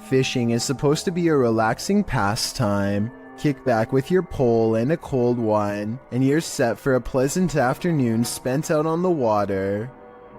Fishing is supposed to be a relaxing pastime. Kick back with your pole and a cold one, and you're set for a pleasant afternoon spent out on the water.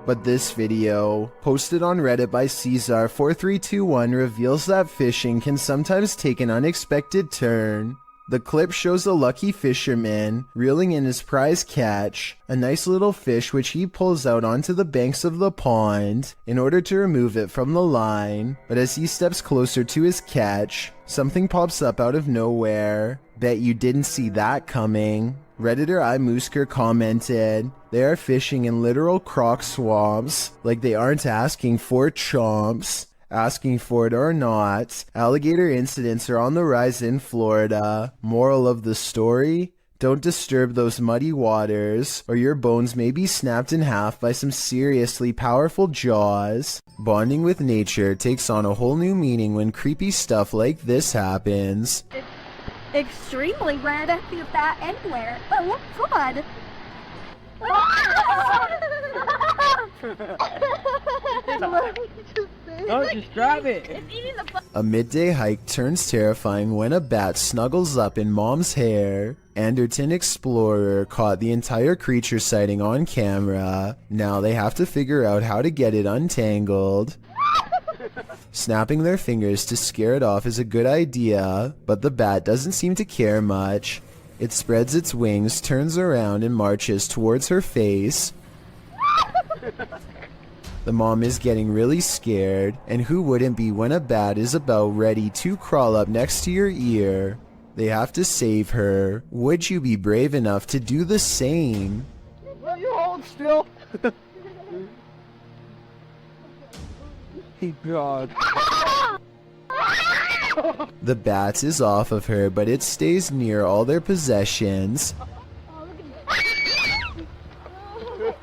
But this video, posted on Reddit by Caesar4321, reveals that fishing can sometimes take an unexpected turn. The clip shows a lucky fisherman reeling in his prize catch, a nice little fish which he pulls out onto the banks of the pond in order to remove it from the line. But as he steps closer to his catch, something pops up out of nowhere. Bet you didn't see that coming. Redditor iMoosker commented, "They are fishing in literal croc swamps, like they aren't asking for chomps. Asking for it or not, alligator incidents are on the rise in Florida. Moral of the story? Don't disturb those muddy waters, or your bones may be snapped in half by some seriously powerful jaws." Bonding with nature takes on a whole new meaning when creepy stuff like this happens. It's extremely rare to see that anywhere. Oh, God! No, just grab it. It's eating the A midday hike turns terrifying when a bat snuggles up in mom's hair. Anderton Explorer caught the entire creature sighting on camera. Now they have to figure out how to get it untangled. Snapping their fingers to scare it off is a good idea, but the bat doesn't seem to care much. It spreads its wings, turns around, and marches towards her face. The mom is getting really scared, and who wouldn't be when a bat is about ready to crawl up next to your ear? They have to save her. Would you be brave enough to do the same? Will you hold still? Hey, God. The bat is off of her, but it stays near all their possessions.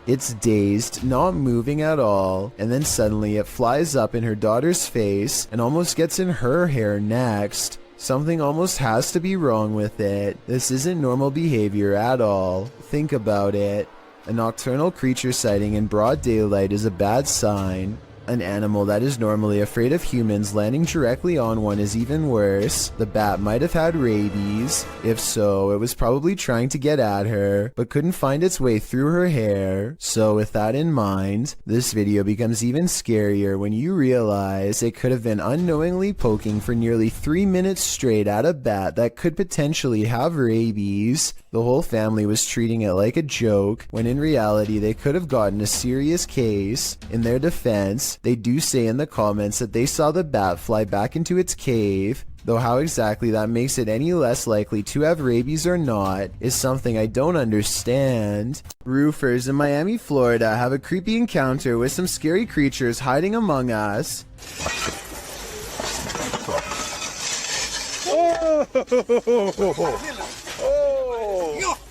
It's dazed, not moving at all, and then suddenly it flies up in her daughter's face and almost gets in her hair next. Something almost has to be wrong with it. This isn't normal behavior at all. Think about it. A nocturnal creature sighting in broad daylight is a bad sign. An animal that is normally afraid of humans landing directly on one is even worse. The bat might have had rabies. If so, it was probably trying to get at her, but couldn't find its way through her hair. So with that in mind, this video becomes even scarier when you realize it could have been unknowingly poking for nearly 3 minutes straight at a bat that could potentially have rabies. The whole family was treating it like a joke, when in reality they could have gotten a serious case. In their defense, they do say in the comments that they saw the bat fly back into its cave, though how exactly that makes it any less likely to have rabies or not is something I don't understand. Roofers in Miami, Florida have a creepy encounter with some scary creatures hiding among us.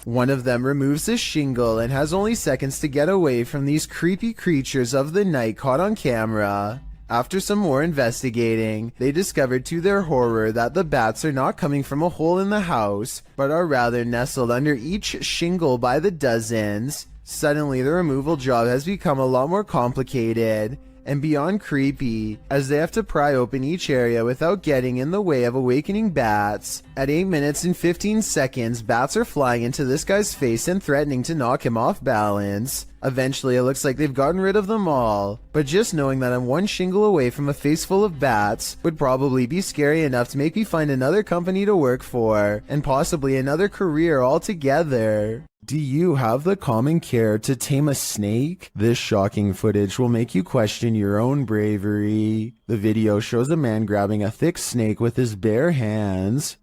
One of them removes a shingle and has only seconds to get away from these creepy creatures of the night caught on camera. After some more investigating, they discovered to their horror that the bats are not coming from a hole in the house, but are rather nestled under each shingle by the dozens. Suddenly, the removal job has become a lot more complicated and beyond creepy, as they have to pry open each area without getting in the way of awakening bats. At 8 minutes and 15 seconds, bats are flying into this guy's face and threatening to knock him off balance. Eventually, it looks like they've gotten rid of them all, but just knowing that I'm one shingle away from a face full of bats would probably be scary enough to make me find another company to work for, and possibly another career altogether. Do you have the common care to tame a snake? This shocking footage will make you question your own bravery. The video shows a man grabbing a thick snake with his bare hands.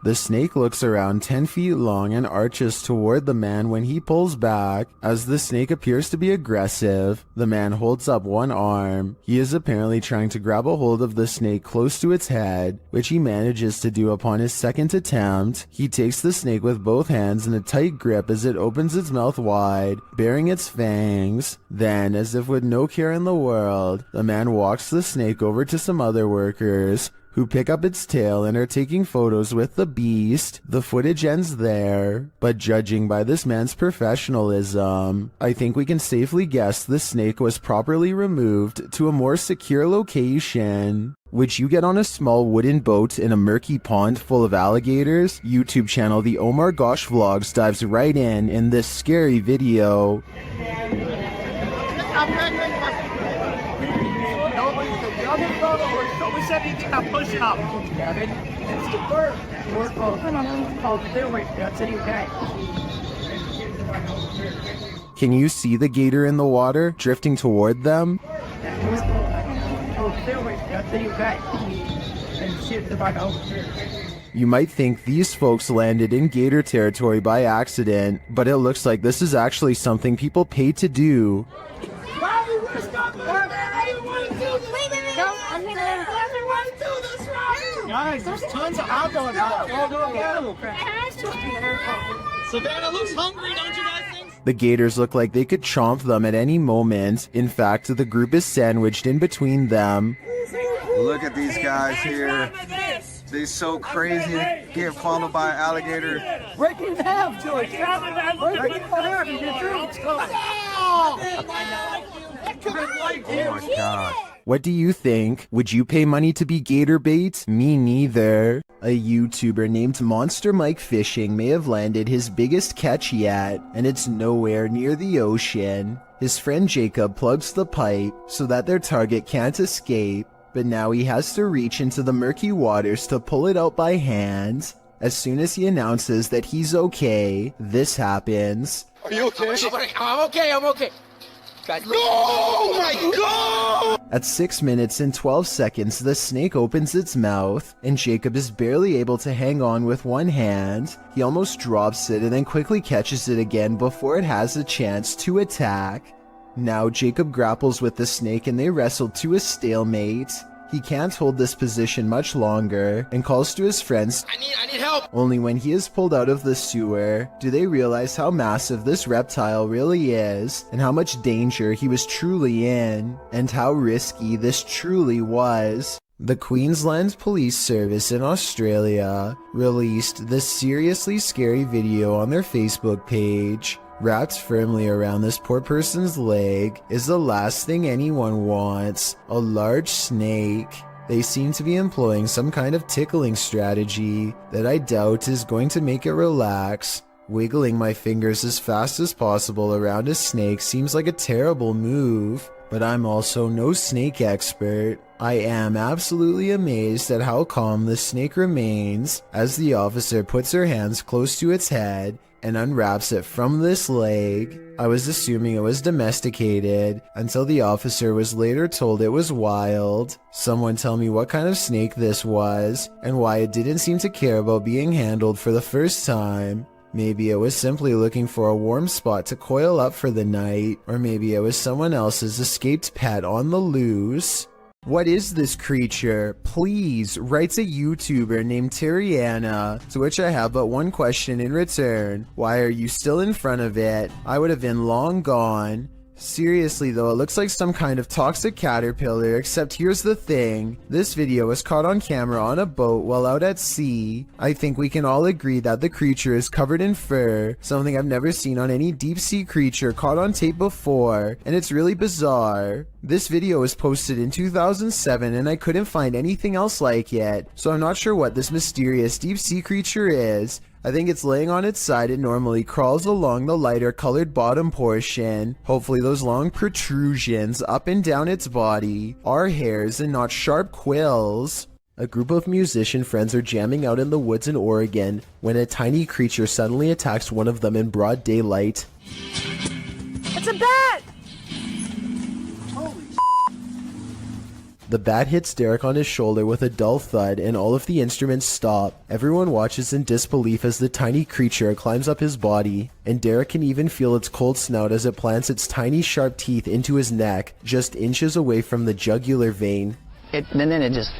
The snake looks around 10 feet long and arches toward the man when he pulls back. As the snake appears to be aggressive, the man holds up one arm. He is apparently trying to grab a hold of the snake close to its head, which he manages to do upon his second attempt. He takes the snake with both hands in a tight grip as it opens its mouth wide, baring its fangs. Then, as if with no care in the world, the man walks the snake over to some other workers, who pick up its tail and are taking photos with the beast. The footage ends there, but judging by this man's professionalism, I think we can safely guess the snake was properly removed to a more secure location. Would you get on a small wooden boat in a murky pond full of alligators? YouTube channel The Omar Gosh Vlogs dives right in this scary video. Can you see the gator in the water, drifting toward them? You might think these folks landed in gator territory by accident, but it looks like this is actually something people pay to do. Guys, there's tons of outdoor animals. Savannah looks hungry, don't you guys think? The gators look like they could chomp them at any moment. In fact, the group is sandwiched in between them. Look at these guys here. They're so crazy. Getting followed by an alligator. Break it in half, George. Break it in half. You get through. It's gone. Oh my God. What do you think? Would you pay money to be gator bait? Me neither. A YouTuber named Monster Mike Fishing may have landed his biggest catch yet, and it's nowhere near the ocean. His friend Jacob plugs the pipe so that their target can't escape, but now he has to reach into the murky waters to pull it out by hand. As soon as he announces that he's okay, this happens. Are you okay? I'm okay. Guys, no! Oh my God! At 6 minutes and 12 seconds, the snake opens its mouth, and Jacob is barely able to hang on with one hand. He almost drops it and then quickly catches it again before it has a chance to attack. Now Jacob grapples with the snake and they wrestle to a stalemate. He can't hold this position much longer and calls to his friends. I need help! Only when he is pulled out of the sewer do they realize how massive this reptile really is and how much danger he was truly in and how risky this truly was. The Queensland Police Service in Australia released this seriously scary video on their Facebook page. Wrapped firmly around this poor person's leg is the last thing anyone wants, a large snake. They seem to be employing some kind of tickling strategy that I doubt is going to make it relax. Wiggling my fingers as fast as possible around a snake seems like a terrible move, but I'm also no snake expert. I am absolutely amazed at how calm the snake remains as the officer puts her hands close to its head and unwraps it from this leg. I was assuming it was domesticated until the officer was later told it was wild. Someone tell me what kind of snake this was and why it didn't seem to care about being handled for the first time. Maybe it was simply looking for a warm spot to coil up for the night, or maybe it was someone else's escaped pet on the loose. What is this creature? Please, writes a YouTuber named Piranha, to which I have but one question in return. Why are you still in front of it? I would have been long gone. Seriously though, it looks like some kind of toxic caterpillar, except here's the thing. This video was caught on camera on a boat while out at sea. I think we can all agree that the creature is covered in fur, something I've never seen on any deep sea creature caught on tape before, and it's really bizarre. This video was posted in 2007 and I couldn't find anything else like it, so I'm not sure what this mysterious deep sea creature is. I think it's laying on its side and normally crawls along the lighter colored bottom portion. Hopefully those long protrusions up and down its body are hairs and not sharp quills. A group of musician friends are jamming out in the woods in Oregon when a tiny creature suddenly attacks one of them in broad daylight. It's a bat! The bat hits Derek on his shoulder with a dull thud and all of the instruments stop. Everyone watches in disbelief as the tiny creature climbs up his body, and Derek can even feel its cold snout as it plants its tiny sharp teeth into his neck, just inches away from the jugular vein. And then it just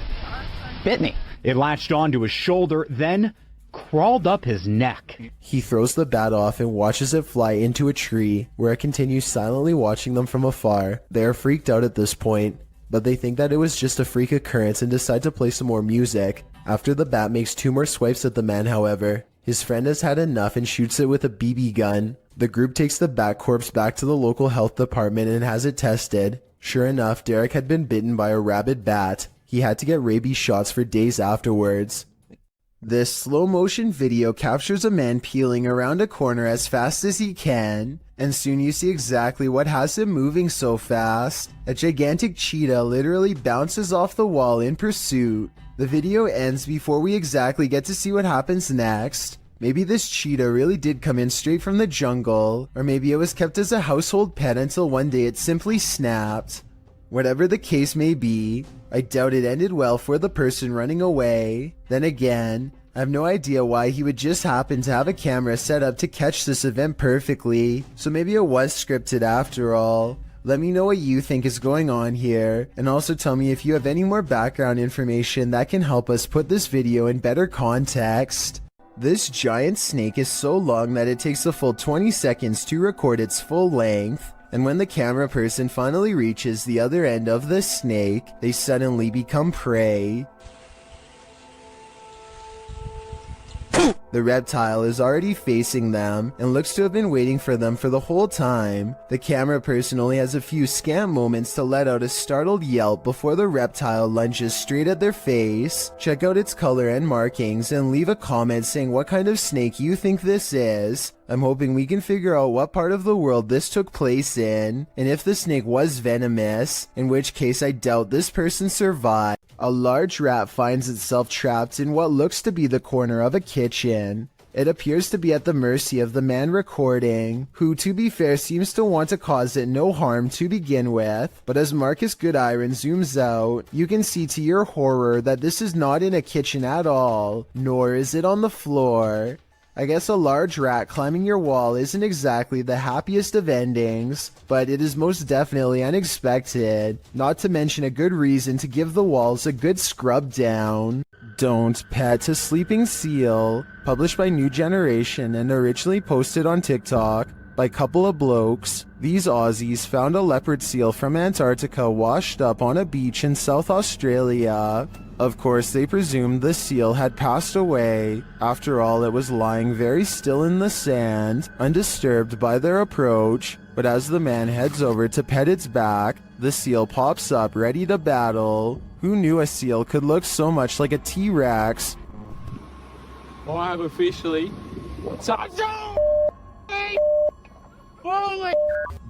bit me. It latched onto his shoulder, then crawled up his neck. He throws the bat off and watches it fly into a tree, where it continues silently watching them from afar. They are freaked out at this point. but they think that it was just a freak occurrence and decide to play some more music. After the bat makes 2 more swipes at the man, however, his friend has had enough and shoots it with a BB gun. The group takes the bat corpse back to the local health department and has it tested. Sure enough, Derek had been bitten by a rabid bat. He had to get rabies shots for days afterwards. This slow motion video captures a man peeling around a corner as fast as he can, and soon you see exactly what has him moving so fast. A gigantic cheetah literally bounces off the wall in pursuit. The video ends before we exactly get to see what happens next. Maybe this cheetah really did come in straight from the jungle, or maybe it was kept as a household pet until one day it simply snapped. Whatever the case may be, I doubt it ended well for the person running away. Then again, I have no idea why he would just happen to have a camera set up to catch this event perfectly, so maybe it was scripted after all. Let me know what you think is going on here, and also tell me if you have any more background information that can help us put this video in better context. This giant snake is so long that it takes a full 20 seconds to record its full length. And when the camera person finally reaches the other end of the snake, they suddenly become prey. The reptile is already facing them and looks to have been waiting for them for the whole time. The camera person only has a few scant moments to let out a startled yelp before the reptile lunges straight at their face. Check out its color and markings and leave a comment saying what kind of snake you think this is. I'm hoping we can figure out what part of the world this took place in, and if the snake was venomous, in which case I doubt this person survived. A large rat finds itself trapped in what looks to be the corner of a kitchen. It appears to be at the mercy of the man recording, who to be fair seems to want to cause it no harm to begin with, but as Marcus Goodiron zooms out, you can see to your horror that this is not in a kitchen at all, nor is it on the floor. I guess a large rat climbing your wall isn't exactly the happiest of endings, but it is most definitely unexpected, not to mention a good reason to give the walls a good scrub down. Don't Pet a Sleeping Seal, published by New Generation and originally posted on TikTok by Couple of Blokes. These Aussies found a leopard seal from Antarctica washed up on a beach in South Australia. Of course, they presumed the seal had passed away. After all, it was lying very still in the sand, undisturbed by their approach. But as the man heads over to pet its back, the seal pops up ready to battle. Who knew a seal could look so much like a T-Rex? Well, I have officially...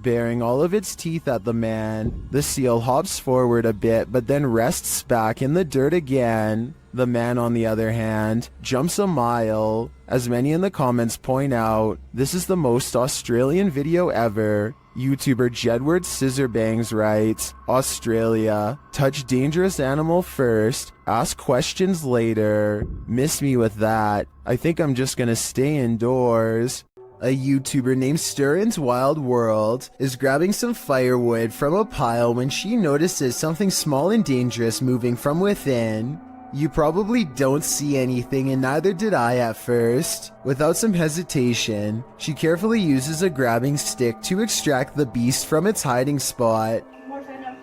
Baring all of its teeth at the man, the seal hops forward a bit but then rests back in the dirt again. The man, on the other hand, jumps a mile. As many in the comments point out, this is the most Australian video ever. YouTuber Jedward Scissorbangs writes, Australia, touch dangerous animal first, ask questions later. Miss me with that. I think I'm just gonna stay indoors. A YouTuber named Stirrin's Wild World is grabbing some firewood from a pile when she notices something small and dangerous moving from within. You probably don't see anything, and neither did I at first. Without some hesitation, she carefully uses a grabbing stick to extract the beast from its hiding spot. More venom.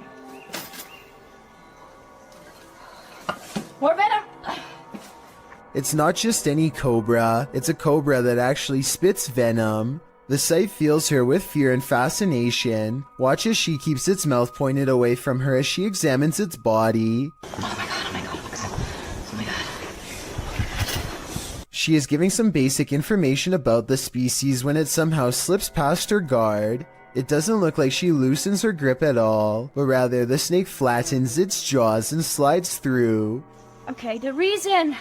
More venom. It's not just any cobra, it's a cobra that actually spits venom. The sight fills her with fear and fascination. Watch as she keeps its mouth pointed away from her as she examines its body. Oh my god, oh my god, oh my god. She is giving some basic information about the species when it somehow slips past her guard. It doesn't look like she loosens her grip at all, but rather the snake flattens its jaws and slides through. Okay, the reason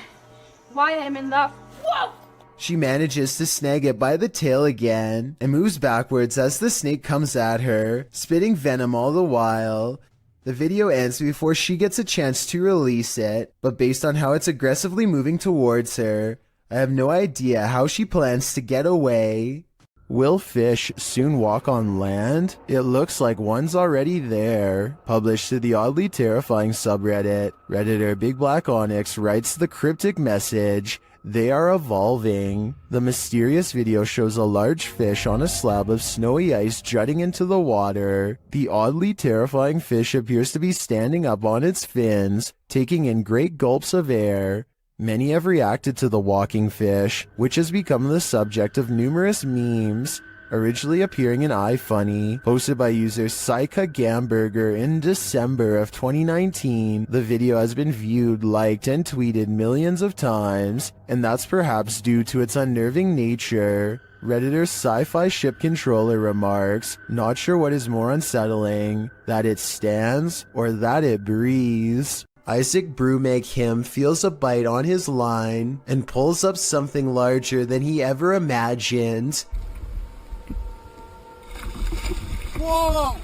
why I'm in the... Whoa! She manages to snag it by the tail again, and moves backwards as the snake comes at her, spitting venom all the while. The video ends before she gets a chance to release it, but based on how it's aggressively moving towards her, I have no idea how she plans to get away. Will fish soon walk on land? It looks like one's already there. Published to the oddly terrifying subreddit, Redditor Big Black Onyx writes the cryptic message, They are evolving. The mysterious video shows a large fish on a slab of snowy ice jutting into the water. The oddly terrifying fish appears to be standing up on its fins, taking in great gulps of air. Many have reacted to the walking fish, which has become the subject of numerous memes, originally appearing in iFunny, posted by user Saika Gamburger in December of 2019. The video has been viewed, liked, and tweeted millions of times, and that's perhaps due to its unnerving nature. Redditor Sci-Fi Ship Controller remarks, "Not sure what is more unsettling, that it stands or that it breathes." Isaac Brumeg him feels a bite on his line and pulls up something larger than he ever imagined. Whoa!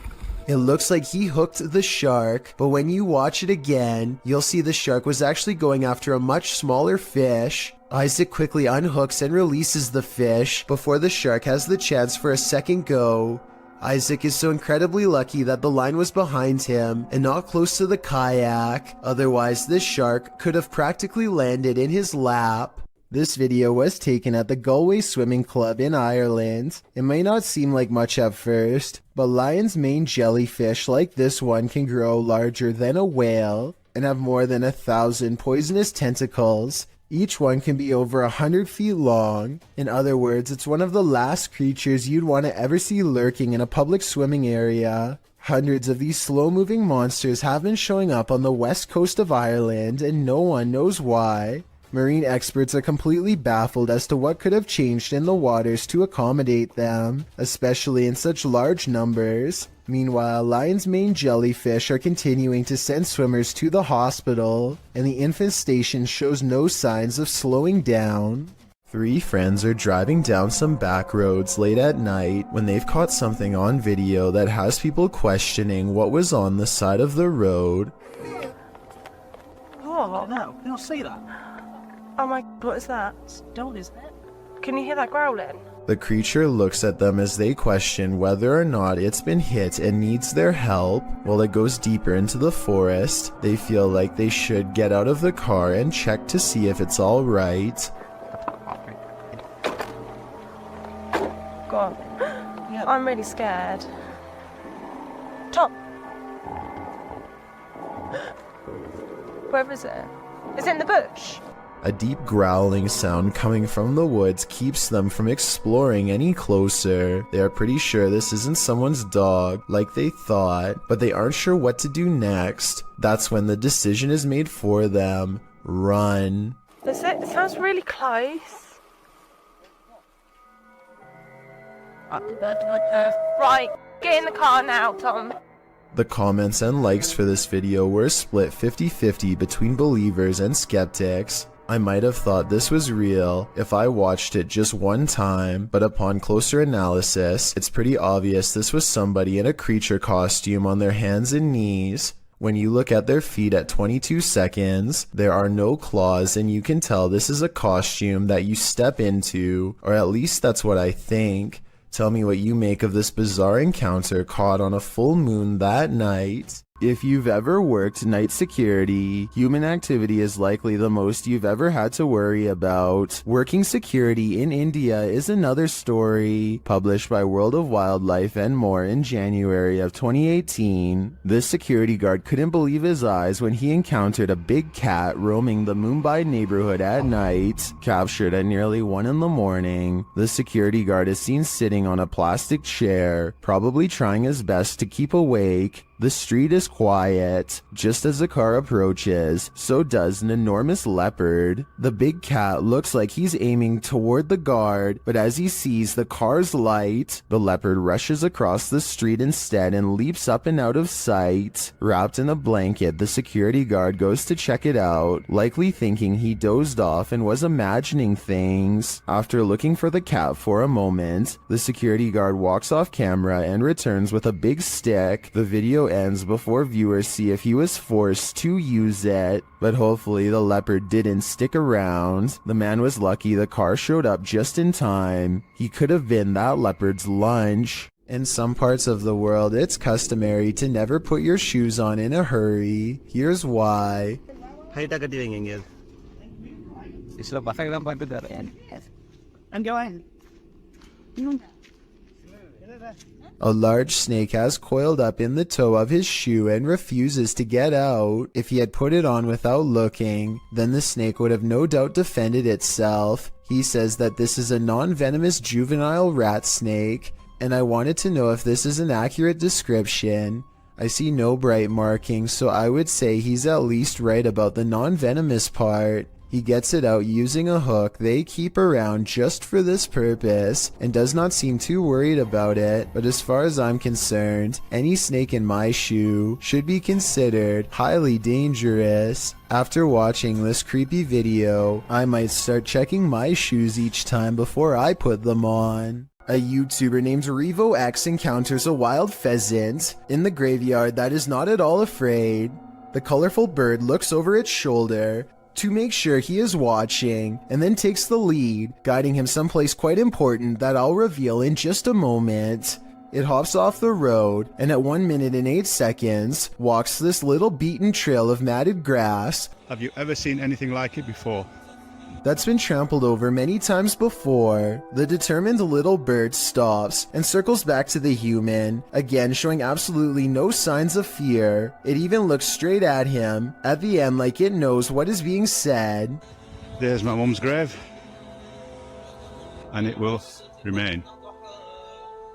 It looks like he hooked the shark, but when you watch it again, you'll see the shark was actually going after a much smaller fish. Isaac quickly unhooks and releases the fish before the shark has the chance for a second go. Isaac is so incredibly lucky that the line was behind him and not close to the kayak, otherwise this shark could have practically landed in his lap. This video was taken at the Galway Swimming Club in Ireland. It may not seem like much at first, but lion's mane jellyfish like this one can grow larger than a whale and have more than 1,000 poisonous tentacles. Each one can be over 100 feet long. In other words, it's one of the last creatures you'd want to ever see lurking in a public swimming area. Hundreds of these slow-moving monsters have been showing up on the west coast of Ireland, and no one knows why. Marine experts are completely baffled as to what could have changed in the waters to accommodate them, especially in such large numbers. Meanwhile, lion's mane jellyfish are continuing to send swimmers to the hospital, and the infestation shows no signs of slowing down. Three friends are driving down some back roads late at night when they've caught something on video that has people questioning what was on the side of the road. Oh, no, you don't see that. Oh my, what is that? Don't, isn't it? Can you hear that growling? The creature looks at them as they question whether or not it's been hit and needs their help. While it goes deeper into the forest, they feel like they should get out of the car and check to see if it's all right. God, Yeah. I'm really scared. Tom! Where is it? It's in the bush. A deep growling sound coming from the woods keeps them from exploring any closer. They are pretty sure this isn't someone's dog, like they thought, but they aren't sure what to do next. That's when the decision is made for them. Run. It sounds really close. Right, get in the car now, Tom. The comments and likes for this video were split 50-50 between believers and skeptics. I might have thought this was real if I watched it just one time, but upon closer analysis, it's pretty obvious this was somebody in a creature costume on their hands and knees. When you look at their feet at 22 seconds, there are no claws, and you can tell this is a costume that you step into, or at least that's what I think. Tell me what you make of this bizarre encounter caught on a full moon that night. If you've ever worked night security, human activity is likely the most you've ever had to worry about. Working security in India is another story, published by World of Wildlife and more in January of 2018. This security guard couldn't believe his eyes when he encountered a big cat roaming the Mumbai neighborhood at night. Captured at nearly 1 in the morning, the security guard is seen sitting on a plastic chair, probably trying his best to keep awake. The street is quiet. Just as the car approaches, so does an enormous leopard. The big cat looks like he's aiming toward the guard, but as he sees the car's light, the leopard rushes across the street instead and leaps up and out of sight. Wrapped in a blanket, the security guard goes to check it out, likely thinking he dozed off and was imagining things. After looking for the cat for a moment, the security guard walks off camera and returns with a big stick. The video ends before viewers see if he was forced to use it, but hopefully the leopard didn't stick around. The man was lucky the car showed up just in time. He could have been that leopard's lunch. In some parts of the world, it's customary to never put your shoes on in a hurry. Here's why. How are you doing, Ingrid? I'm going. A large snake has coiled up in the toe of his shoe and refuses to get out. If he had put it on without looking, then the snake would have no doubt defended itself. He says that this is a non-venomous juvenile rat snake, and I wanted to know if this is an accurate description. I see no bright markings, so I would say he's at least right about the non-venomous part. He gets it out using a hook they keep around just for this purpose and does not seem too worried about it, but as far as I'm concerned, any snake in my shoe should be considered highly dangerous. After watching this creepy video, I might start checking my shoes each time before I put them on. A YouTuber named RevoX encounters a wild pheasant in the graveyard that is not at all afraid. The colorful bird looks over its shoulder to make sure he is watching, and then takes the lead, guiding him someplace quite important that I'll reveal in just a moment. It hops off the road, and at 1 minute and 8 seconds, walks this little beaten trail of matted grass. Have you ever seen anything like it before? That's been trampled over many times before. The determined little bird stops and circles back to the human, again showing absolutely no signs of fear. It even looks straight at him, at the end like it knows what is being said. There's my mum's grave, and it will remain,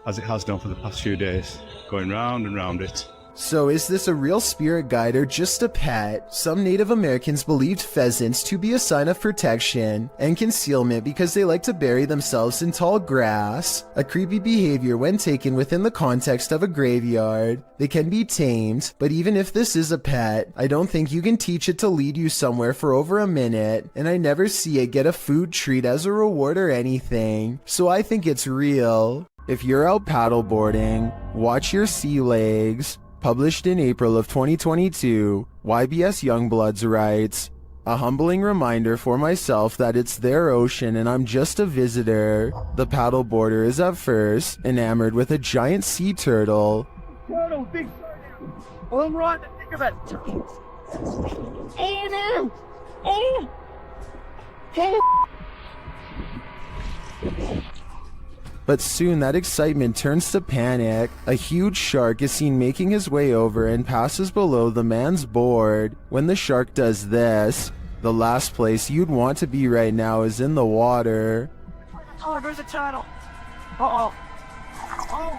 as it has done for the past few days, going round and round it. So is this a real spirit guide or just a pet? Some Native Americans believed pheasants to be a sign of protection and concealment because they like to bury themselves in tall grass. A creepy behavior when taken within the context of a graveyard. They can be tamed, but even if this is a pet, I don't think you can teach it to lead you somewhere for over a minute, and I never see it get a food treat as a reward or anything, so I think it's real. If you're out paddleboarding, watch your sea legs. Published in April of 2022, YBS Youngbloods writes, "A humbling reminder for myself that it's their ocean and I'm just a visitor. The paddleboarder is at first enamored with a giant sea turtle. Turtle, big turtle. Well, I'm right to think of it. Oh no! Oh! Oh! But soon that excitement turns to panic. A huge shark is seen making his way over and passes below the man's board. When the shark does this, the last place you'd want to be right now is in the water." Oh, there's a turtle. Uh-oh. Oh!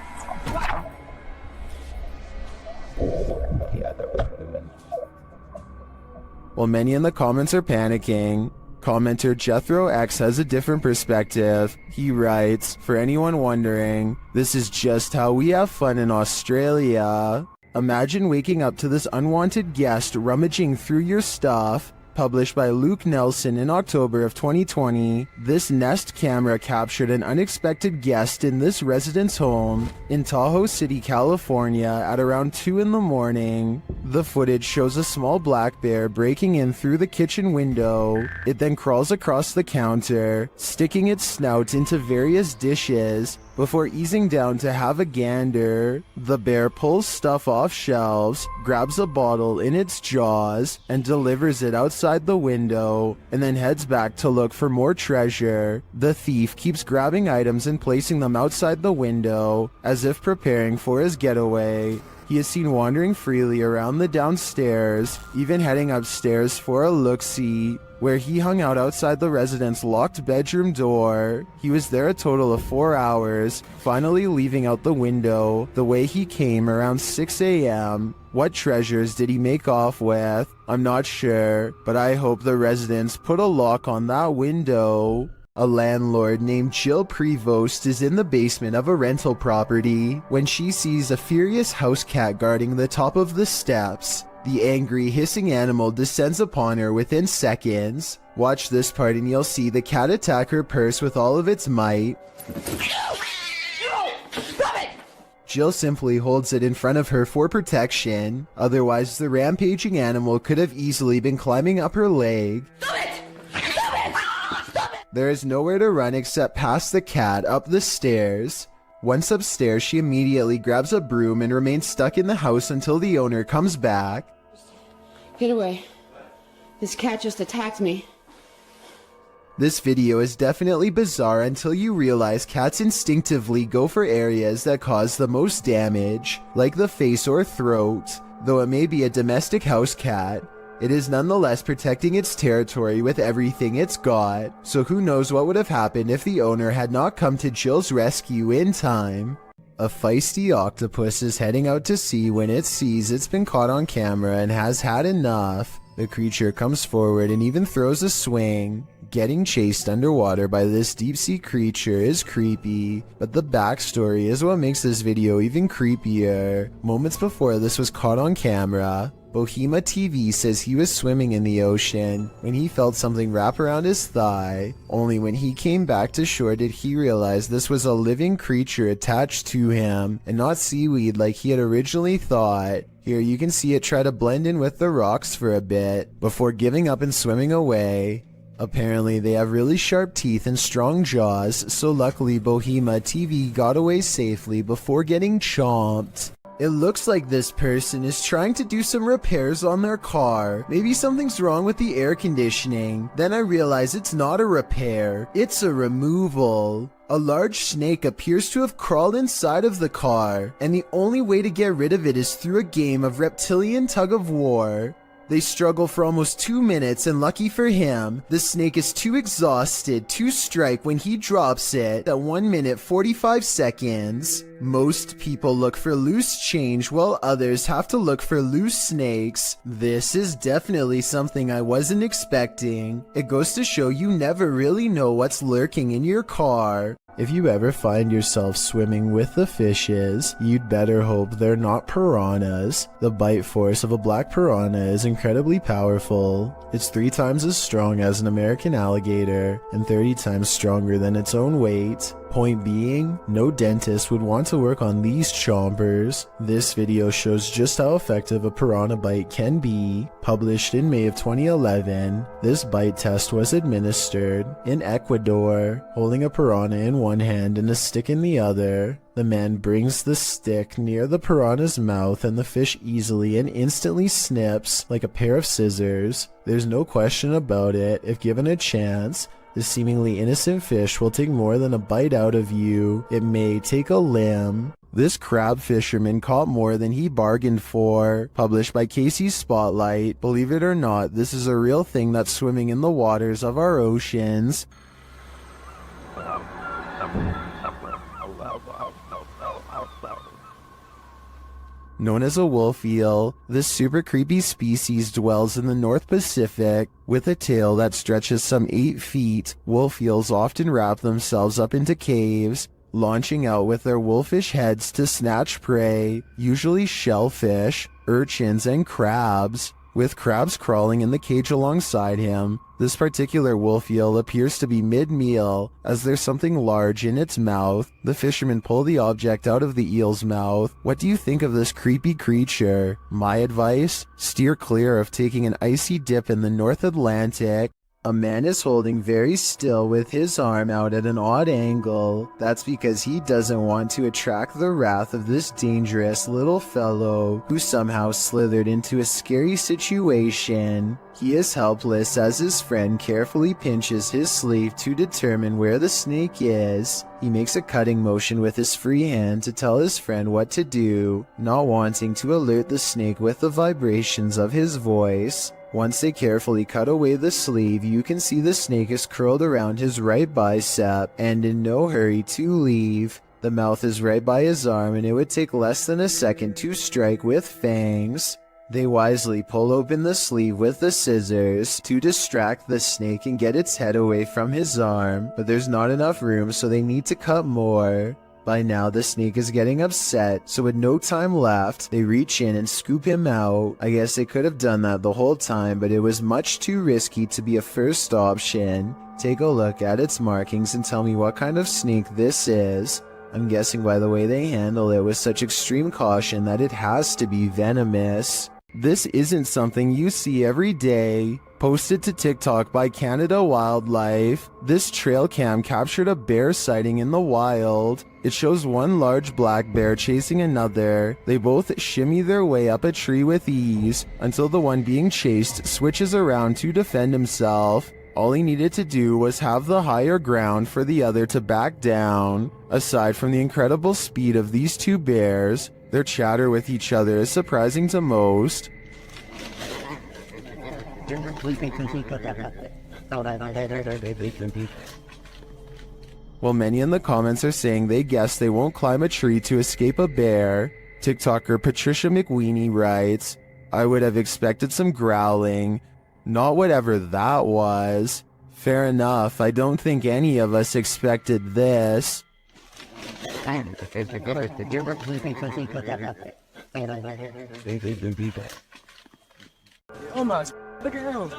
While many in the comments are panicking, commenter Jethro X has a different perspective. He writes, "For anyone wondering, this is just how we have fun in Australia. Imagine waking up to this unwanted guest rummaging through your stuff." Published by Luke Nelson in October of 2020, this Nest camera captured an unexpected guest in this resident's home in Tahoe City, California at around 2 in the morning. The footage shows a small black bear breaking in through the kitchen window. It then crawls across the counter, sticking its snout into various dishes before easing down to have a gander. The bear pulls stuff off shelves, grabs a bottle in its jaws, and delivers it outside the window, and then heads back to look for more treasure. The thief keeps grabbing items and placing them outside the window, as if preparing for his getaway. He is seen wandering freely around the downstairs, even heading upstairs for a look-see, where he hung out outside the resident's locked bedroom door. He was there a total of 4 hours, finally leaving out the window the way he came around 6 a.m. What treasures did he make off with? I'm not sure, but I hope the residents put a lock on that window. A landlord named Jill Prevost is in the basement of a rental property when she sees a furious house cat guarding the top of the steps. The angry, hissing animal descends upon her within seconds. Watch this part and you'll see the cat attack her purse with all of its might. Jill simply holds it in front of her for protection. Otherwise, the rampaging animal could have easily been climbing up her leg. There is nowhere to run except past the cat up the stairs. Once upstairs, she immediately grabs a broom and remains stuck in the house until the owner comes back. Get away. This cat just attacked me. This video is definitely bizarre until you realize cats instinctively go for areas that cause the most damage, like the face or throat. Though it may be a domestic house cat, it is nonetheless protecting its territory with everything it's got, so who knows what would have happened if the owner had not come to Jill's rescue in time. A feisty octopus is heading out to sea when it sees it's been caught on camera and has had enough. The creature comes forward and even throws a swing. Getting chased underwater by this deep-sea creature is creepy, but the backstory is what makes this video even creepier. Moments before this was caught on camera, Bohema TV says he was swimming in the ocean when he felt something wrap around his thigh. Only when he came back to shore did he realize this was a living creature attached to him and not seaweed like he had originally thought. Here you can see it try to blend in with the rocks for a bit before giving up and swimming away. Apparently they have really sharp teeth and strong jaws, so luckily Bohema TV got away safely before getting chomped. It looks like this person is trying to do some repairs on their car. Maybe something's wrong with the air conditioning. Then I realize it's not a repair, it's a removal. A large snake appears to have crawled inside of the car, and the only way to get rid of it is through a game of reptilian tug-of-war. They struggle for almost 2 minutes, and lucky for him, the snake is too exhausted to strike when he drops it at 1 minute 45 seconds. Most people look for loose change while others have to look for loose snakes. This is definitely something I wasn't expecting. It goes to show you never really know what's lurking in your car. If you ever find yourself swimming with the fishes, you'd better hope they're not piranhas. The bite force of a black piranha is incredibly powerful. It's 3 times as strong as an American alligator and 30 times stronger than its own weight. Point being, no dentist would want to work on these chompers. This video shows just how effective a piranha bite can be. Published in May of 2011, this bite test was administered in Ecuador, holding a piranha in one hand and a stick in the other. The man brings the stick near the piranha's mouth and the fish easily and instantly snips like a pair of scissors. There's no question about it. If given a chance, this seemingly innocent fish will take more than a bite out of you. It may take a limb. This crab fisherman caught more than he bargained for. Published by Casey's Spotlight. Believe it or not, this is a real thing that's swimming in the waters of our oceans. Known as a wolf eel, this super creepy species dwells in the North Pacific. With a tail that stretches some 8 feet, wolf eels often wrap themselves up into caves, launching out with their wolfish heads to snatch prey, usually shellfish, urchins, and crabs. With crabs crawling in the cage alongside him, this particular wolf eel appears to be mid-meal, as there's something large in its mouth. The fishermen pull the object out of the eel's mouth. What do you think of this creepy creature? My advice? Steer clear of taking an icy dip in the North Atlantic. A man is holding very still with his arm out at an odd angle. That's because he doesn't want to attract the wrath of this dangerous little fellow who somehow slithered into a scary situation. He is helpless as his friend carefully pinches his sleeve to determine where the snake is. He makes a cutting motion with his free hand to tell his friend what to do, not wanting to alert the snake with the vibrations of his voice. Once they carefully cut away the sleeve, you can see the snake is curled around his right bicep and in no hurry to leave. The mouth is right by his arm and it would take less than a second to strike with fangs. They wisely pull open the sleeve with the scissors to distract the snake and get its head away from his arm, but there's not enough room, so they need to cut more. By now, the snake is getting upset, so with no time left, they reach in and scoop him out. I guess they could have done that the whole time, but it was much too risky to be a first option. Take a look at its markings and tell me what kind of snake this is. I'm guessing by the way they handle it with such extreme caution that it has to be venomous. This isn't something you see every day. Posted to TikTok by Canada Wildlife, this trail cam captured a bear sighting in the wild. It shows one large black bear chasing another. They both shimmy their way up a tree with ease until the one being chased switches around to defend himself. All he needed to do was have the higher ground for the other to back down. Aside from the incredible speed of these two bears, their chatter with each other is surprising to most. While many in the comments are saying they guess they won't climb a tree to escape a bear, TikToker Patricia McWeenie writes, "I would have expected some growling, not whatever that was. Fair enough, I don't think any of us expected this." Almost. Look at him.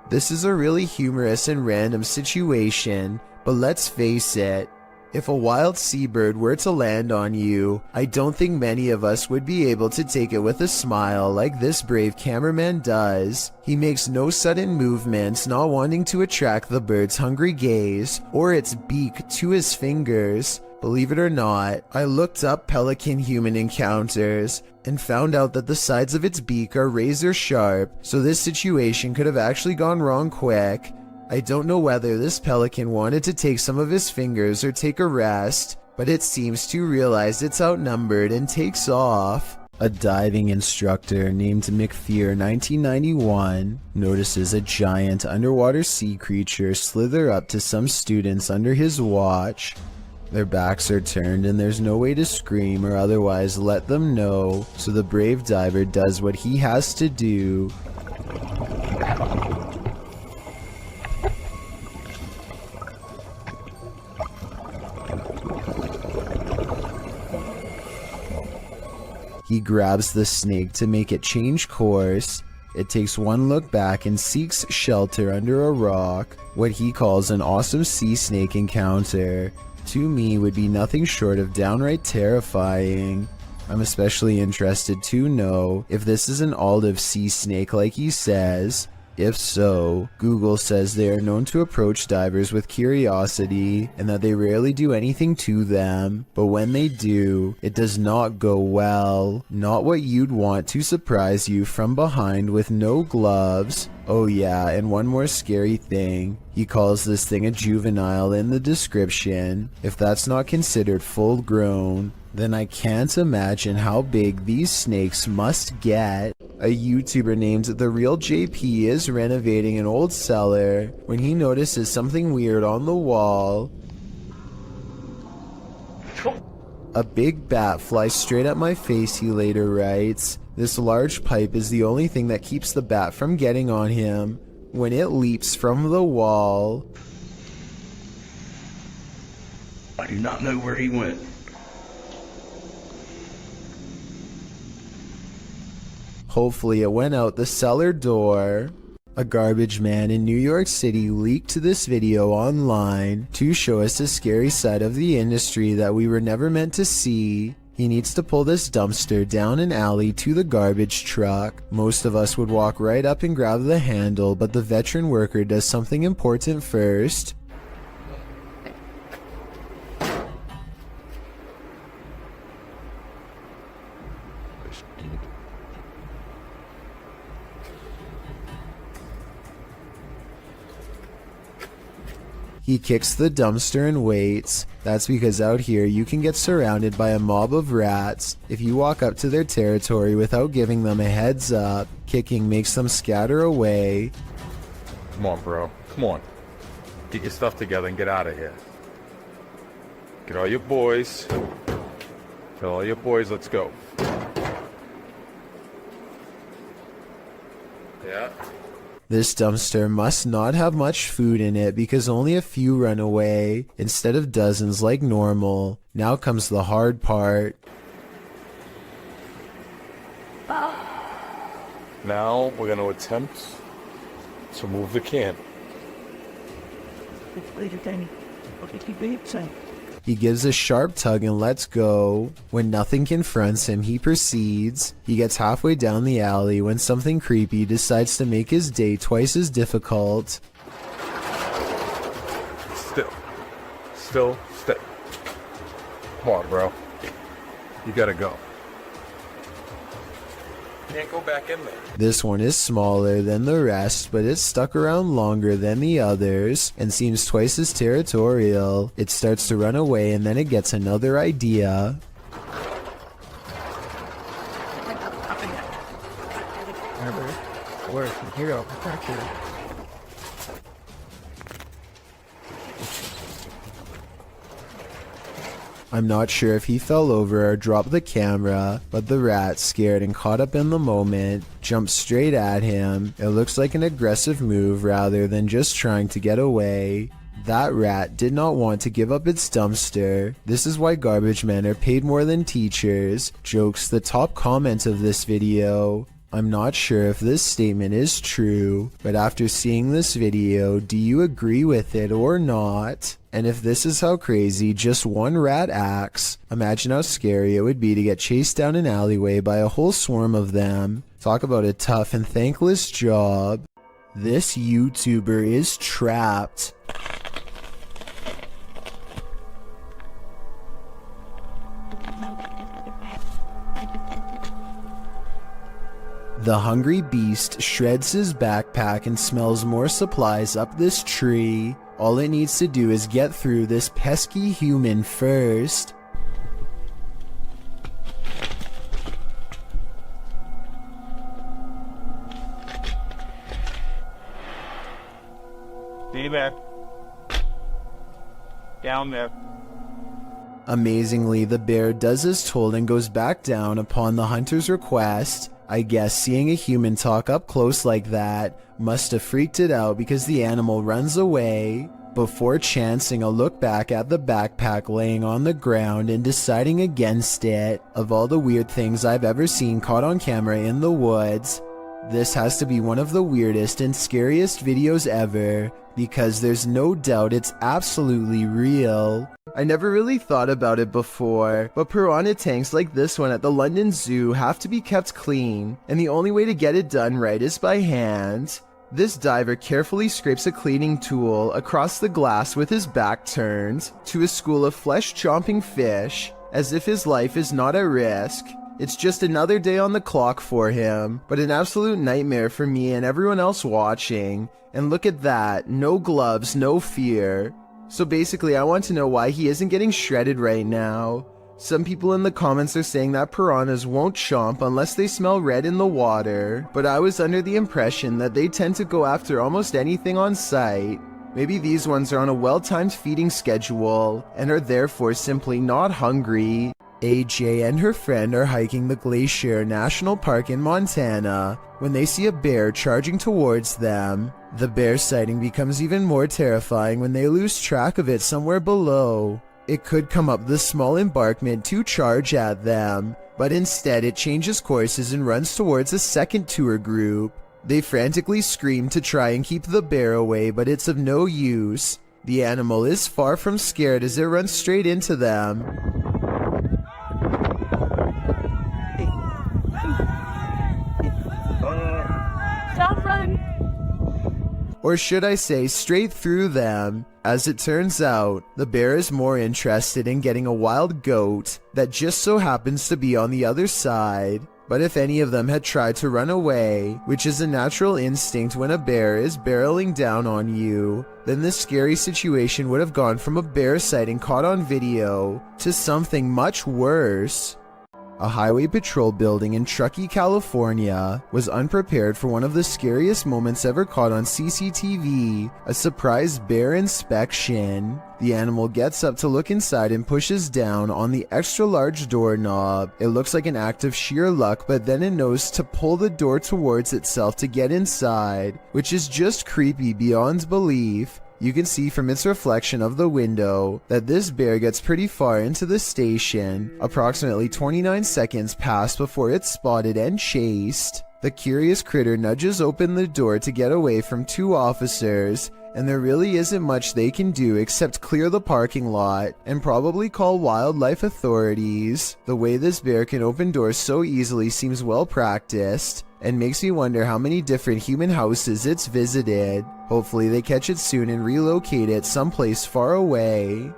This is a really humorous and random situation, but let's face it, if a wild seabird were to land on you, I don't think many of us would be able to take it with a smile like this brave cameraman does. He makes no sudden movements, not wanting to attract the bird's hungry gaze or its beak to his fingers. Believe it or not, I looked up pelican-human encounters and found out that the sides of its beak are razor sharp, so this situation could have actually gone wrong quick. I don't know whether this pelican wanted to take some of his fingers or take a rest, but it seems to realize it's outnumbered and takes off. A diving instructor named McFear 1991 notices a giant underwater sea creature slither up to some students under his watch. Their backs are turned and there's no way to scream or otherwise let them know, so the brave diver does what he has to do. He grabs the snake to make it change course. It takes one look back and seeks shelter under a rock. What he calls an awesome sea snake encounter, to me, would be nothing short of downright terrifying. I'm especially interested to know if this is an olive sea snake like he says. If so, Google says they are known to approach divers with curiosity and that they rarely do anything to them, but when they do, it does not go well. Not what you'd want to surprise you from behind with no gloves. Oh yeah, and one more scary thing. He calls this thing a juvenile in the description. If that's not considered full grown, then I can't imagine how big these snakes must get. A YouTuber named The Real JP is renovating an old cellar when he notices something weird on the wall. A big bat flies straight at my face, he later writes. This large pipe is the only thing that keeps the bat from getting on him when it leaps from the wall. I do not know where he went. Hopefully it went out the cellar door. A garbage man in New York City leaked this video online to show us a scary side of the industry that we were never meant to see. He needs to pull this dumpster down an alley to the garbage truck. Most of us would walk right up and grab the handle, but the veteran worker does something important first. He kicks the dumpster and waits. That's because out here you can get surrounded by a mob of rats if you walk up to their territory without giving them a heads up. Kicking makes them scatter away. Come on, bro. Come on. Get your stuff together and get out of here. Get all your boys. Tell all your boys, let's go. Yeah. This dumpster must not have much food in it because only a few run away instead of dozens like normal. Now comes the hard part. Now we're going to attempt to move the can. He gives a sharp tug and lets go. When nothing confronts him, he proceeds. He gets halfway down the alley when something creepy decides to make his day twice as difficult. Still. Still. Come on, bro. You gotta go. Can't go back in there. This one is smaller than the rest, but it's stuck around longer than the others and seems twice as territorial. It starts to run away and then it gets another idea. Where's hero? Protect you. I'm not sure if he fell over or dropped the camera, but the rat, scared and caught up in the moment, jumped straight at him. It looks like an aggressive move rather than just trying to get away. That rat did not want to give up its dumpster. This is why garbage men are paid more than teachers. Jokes the top comment of this video. I'm not sure if this statement is true, but after seeing this video, do you agree with it or not? And if this is how crazy just one rat acts, imagine how scary it would be to get chased down an alleyway by a whole swarm of them. Talk about a tough and thankless job. This YouTuber is trapped. The hungry beast shreds his backpack and smells more supplies up this tree. All it needs to do is get through this pesky human first. Stay back. Down there. Amazingly, the bear does as told and goes back down upon the hunter's request. I guess seeing a human talk up close like that must have freaked it out because the animal runs away before chancing a look back at the backpack laying on the ground and deciding against it. Of all the weird things I've ever seen caught on camera in the woods, this has to be one of the weirdest and scariest videos ever because there's no doubt it's absolutely real. I never really thought about it before, but piranha tanks like this one at the London Zoo have to be kept clean, and the only way to get it done right is by hand. This diver carefully scrapes a cleaning tool across the glass with his back turned to a school of flesh-chomping fish, as if his life is not at risk. It's just another day on the clock for him, but an absolute nightmare for me and everyone else watching. And look at that, no gloves, no fear. So basically, I want to know why he isn't getting shredded right now. Some people in the comments are saying that piranhas won't chomp unless they smell red in the water, but I was under the impression that they tend to go after almost anything on sight. Maybe these ones are on a well-timed feeding schedule and are therefore simply not hungry. AJ and her friend are hiking the Glacier National Park in Montana when they see a bear charging towards them. The bear sighting becomes even more terrifying when they lose track of it somewhere below. It could come up the small embankment to charge at them, but instead it changes courses and runs towards a second tour group. They frantically scream to try and keep the bear away, but it's of no use. The animal is far from scared as it runs straight into them. Stop running! Or should I say straight through them. As it turns out, the bear is more interested in getting a wild goat that just so happens to be on the other side. But if any of them had tried to run away, which is a natural instinct when a bear is barreling down on you, then this scary situation would have gone from a bear sighting caught on video to something much worse. A highway patrol building in Truckee, California was unprepared for one of the scariest moments ever caught on CCTV, a surprise bear inspection. The animal gets up to look inside and pushes down on the extra large doorknob. It looks like an act of sheer luck, but then it knows to pull the door towards itself to get inside, which is just creepy beyond belief. You can see from its reflection of the window that this bear gets pretty far into the station. Approximately 29 seconds pass before it's spotted and chased. The curious critter nudges open the door to get away from two officers, and there really isn't much they can do except clear the parking lot and probably call wildlife authorities. The way this bear can open doors so easily seems well practiced, and makes me wonder how many different human houses it's visited. Hopefully they catch it soon and relocate it someplace far away.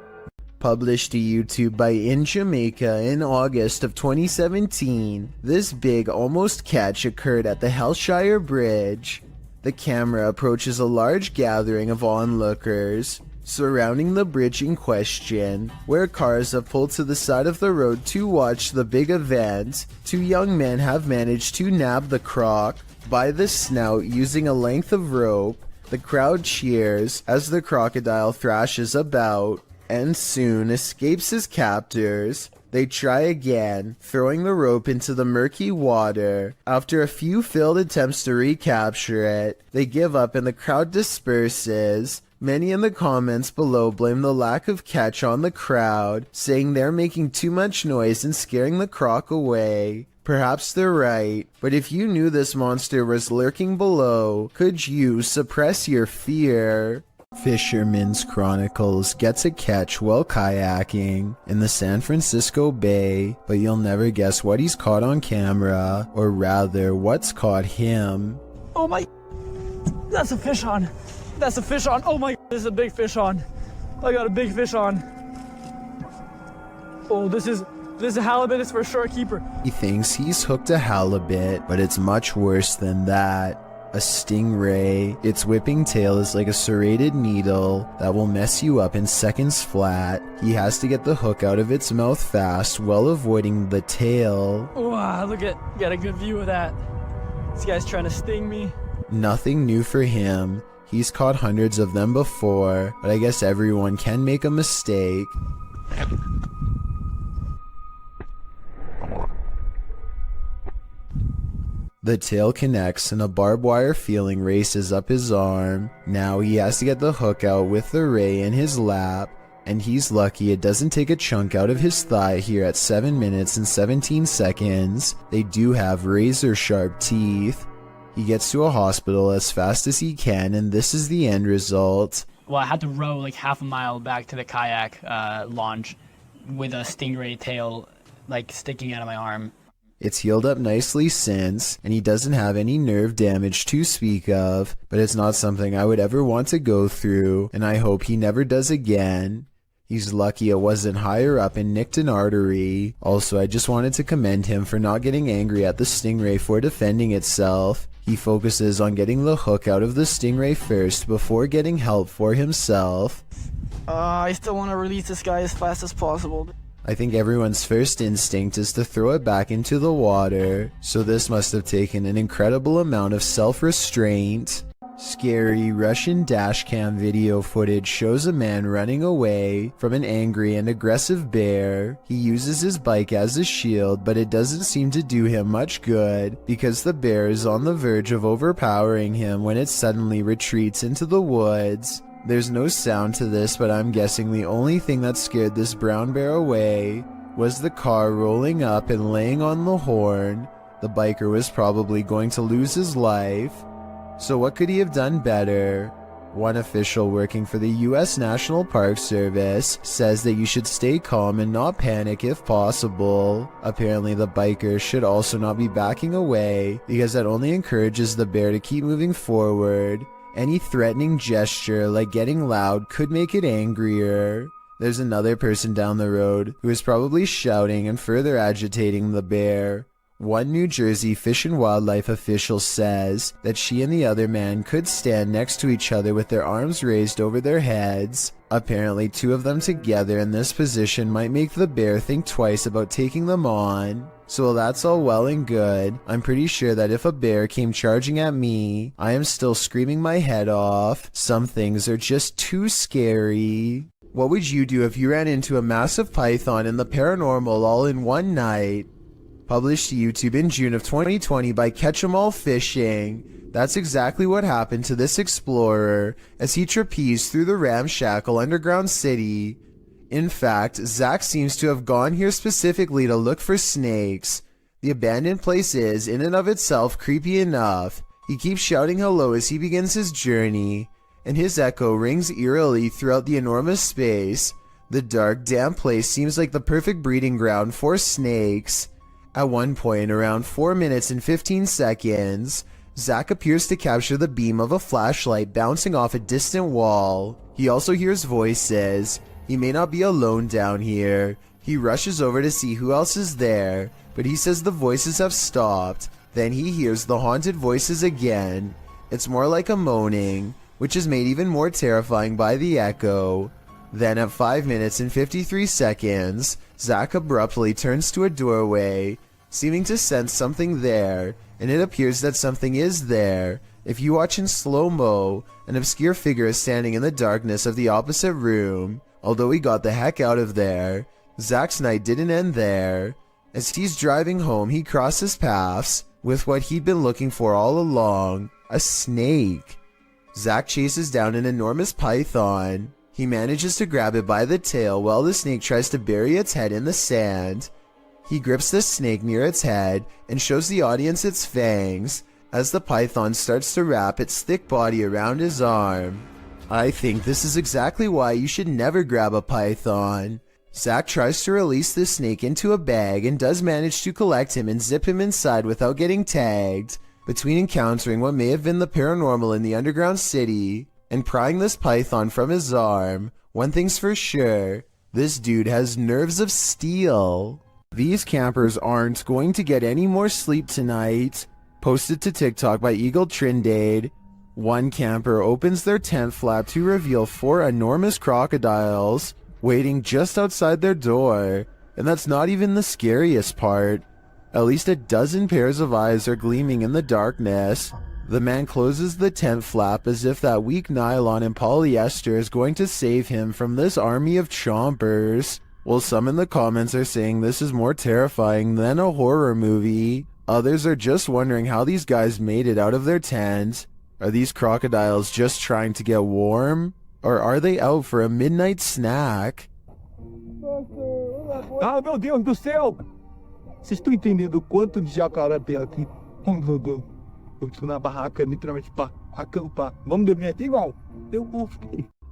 Published to YouTube by In Jamaica in August of 2017, this big almost catch occurred at the Hellshire Bridge. The camera approaches a large gathering of onlookers surrounding the bridge in question, where cars have pulled to the side of the road to watch the big event. Two young men have managed to nab the croc by the snout using a length of rope. The crowd cheers as the crocodile thrashes about and soon escapes his captors. They try again, throwing the rope into the murky water. After a few failed attempts to recapture it, they give up and the crowd disperses. Many in the comments below blame the lack of catch on the crowd, saying they're making too much noise and scaring the croc away. Perhaps they're right, but if you knew this monster was lurking below, could you suppress your fear? Fisherman's Chronicles gets a catch while kayaking in the San Francisco Bay, but you'll never guess what he's caught on camera, or rather, what's caught him. Oh my, that's a fish on. That's a fish on. Oh my, this is a big fish on. I got a big fish on. Oh, this is a halibut. It's for sure a keeper. He thinks he's hooked a halibut, but it's much worse than that. A stingray. Its whipping tail is like a serrated needle that will mess you up in seconds flat. He has to get the hook out of its mouth fast while avoiding the tail. Wow, look at, got a good view of that. This guy's trying to sting me. Nothing new for him. He's caught hundreds of them before, but I guess everyone can make a mistake. The tail connects and a barbed wire feeling races up his arm. Now he has to get the hook out with the ray in his lap, and he's lucky it doesn't take a chunk out of his thigh here at 7 minutes and 17 seconds. They do have razor sharp teeth. He gets to a hospital as fast as he can, and this is the end result. Well, I had to row like half a mile back to the kayak launch with a stingray tail like sticking out of my arm. It's healed up nicely since, and he doesn't have any nerve damage to speak of, but it's not something I would ever want to go through, and I hope he never does again. He's lucky it wasn't higher up and nicked an artery. Also, I just wanted to commend him for not getting angry at the stingray for defending itself. He focuses on getting the hook out of the stingray first before getting help for himself. I still want to release this guy as fast as possible. I think everyone's first instinct is to throw it back into the water, so this must have taken an incredible amount of self-restraint. Scary Russian dashcam video footage shows a man running away from an angry and aggressive bear. He uses his bike as a shield, but it doesn't seem to do him much good because the bear is on the verge of overpowering him when it suddenly retreats into the woods. There's no sound to this, but I'm guessing the only thing that scared this brown bear away was the car rolling up and laying on the horn. The biker was probably going to lose his life. So what could he have done better? One official working for the US National Park Service says that you should stay calm and not panic if possible. Apparently the biker should also not be backing away because that only encourages the bear to keep moving forward. Any threatening gesture like getting loud could make it angrier. There's another person down the road who is probably shouting and further agitating the bear. One New Jersey Fish and Wildlife official says that she and the other man could stand next to each other with their arms raised over their heads. Apparently, two of them together in this position might make the bear think twice about taking them on. So while that's all well and good, I'm pretty sure that if a bear came charging at me, I am still screaming my head off. Some things are just too scary. What would you do if you ran into a massive python in the paranormal all in one night? Published to YouTube in June of 2020 by Catch 'em All Fishing. That's exactly what happened to this explorer as he trapezed through the ramshackle underground city. In fact, Zach seems to have gone here specifically to look for snakes. The abandoned place is, in and of itself, creepy enough. He keeps shouting hello as he begins his journey, and his echo rings eerily throughout the enormous space. The dark, damp place seems like the perfect breeding ground for snakes. At one point, around 4 minutes and 15 seconds, Zach appears to capture the beam of a flashlight bouncing off a distant wall. He also hears voices. He may not be alone down here. He rushes over to see who else is there, but he says the voices have stopped. Then he hears the haunted voices again. It's more like a moaning, which is made even more terrifying by the echo. Then at 5 minutes and 53 seconds, Zach abruptly turns to a doorway, seeming to sense something there, and it appears that something is there. If you watch in slow-mo, an obscure figure is standing in the darkness of the opposite room. Although he got the heck out of there, Zach's night didn't end there. As he's driving home, he crosses paths with what he'd been looking for all along, a snake. Zach chases down an enormous python. He manages to grab it by the tail while the snake tries to bury its head in the sand. He grips the snake near its head and shows the audience its fangs as the python starts to wrap its thick body around his arm. I think this is exactly why you should never grab a python. Zach tries to release the snake into a bag and does manage to collect him and zip him inside without getting tagged. Between encountering what may have been the paranormal in the underground city and prying this python from his arm, one thing's for sure, this dude has nerves of steel. These campers aren't going to get any more sleep tonight. Posted to TikTok by Eagle Trindade. One camper opens their tent flap to reveal 4 enormous crocodiles waiting just outside their door. And that's not even the scariest part. At least a dozen pairs of eyes are gleaming in the darkness. The man closes the tent flap as if that weak nylon and polyester is going to save him from this army of chompers. While some in the comments are saying this is more terrifying than a horror movie, others are just wondering how these guys made it out of their tent. Are these crocodiles just trying to get warm? Or are they out for a midnight snack? Ah, meu Deus do céu! Vocês estão entendendo o quanto de jacaré tem aqui? Eu tô na barraca, literalmente, pra acampar. Vamos dormir aqui igual? Eu vou.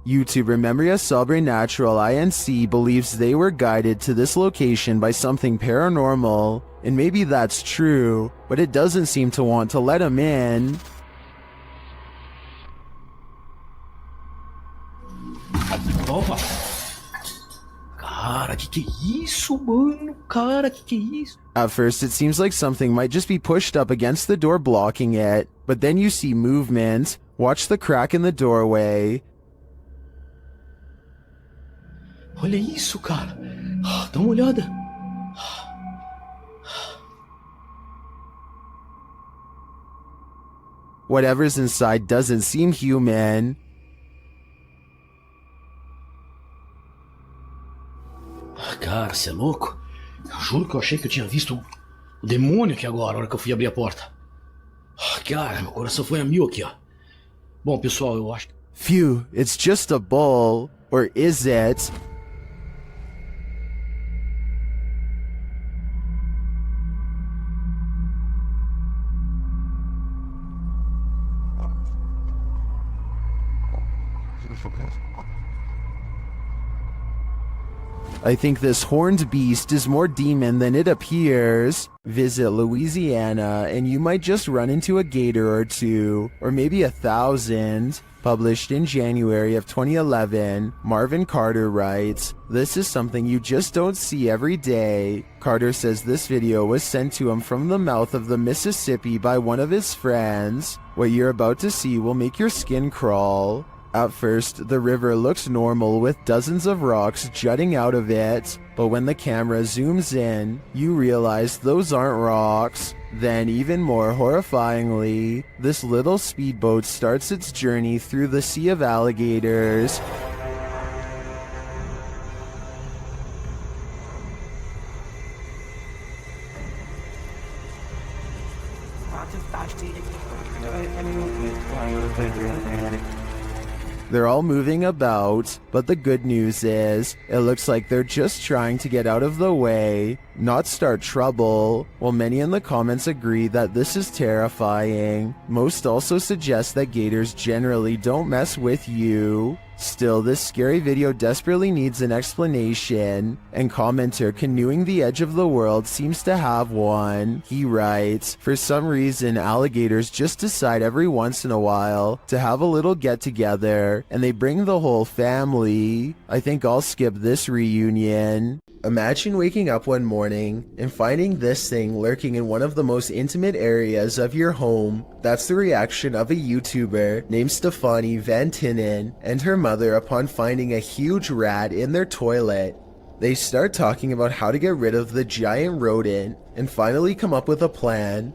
YouTuber Memoria Sobrenatural INC believes they were guided to this location by something paranormal. And maybe that's true, but it doesn't seem to want to let him in. Opa! Cara, que é isso, mano? Cara, que é isso? At first, it seems like something might just be pushed up against the door blocking it, but then you see movement. Watch the crack in the doorway. Olha isso, cara. Dá uma olhada. Whatever's inside doesn't seem human. Cara, você é louco? Eu juro que eu achei que eu tinha visto o demônio aqui agora, na hora que eu fui abrir a porta. Cara, meu coração foi a mil aqui, ó. Bom, pessoal, eu acho que... Phew, it's just a bull. Or is it? I think this horned beast is more demon than it appears. Visit Louisiana and you might just run into a gator or two, or maybe 1,000. Published in January of 2011, Marvin Carter writes, "This is something you just don't see every day." Carter says this video was sent to him from the mouth of the Mississippi by one of his friends. What you're about to see will make your skin crawl. At first, the river looks normal with dozens of rocks jutting out of it, but when the camera zooms in, you realize those aren't rocks. Then, even more horrifyingly, this little speedboat starts its journey through the sea of alligators. They're all moving about, but the good news is, it looks like they're just trying to get out of the way. not start trouble. While many in the comments agree that this is terrifying, most also suggest that gators generally don't mess with you. Still, this scary video desperately needs an explanation, and commenter Canoeing the Edge of the World seems to have one. He writes, for some reason alligators just decide every once in a while to have a little get together, and they bring the whole family. I think I'll skip this reunion. Imagine waking up one morning and finding this thing lurking in one of the most intimate areas of your home. That's the reaction of a YouTuber named Stefanie Van Tinnen and her mother upon finding a huge rat in their toilet. They start talking about how to get rid of the giant rodent and finally come up with a plan.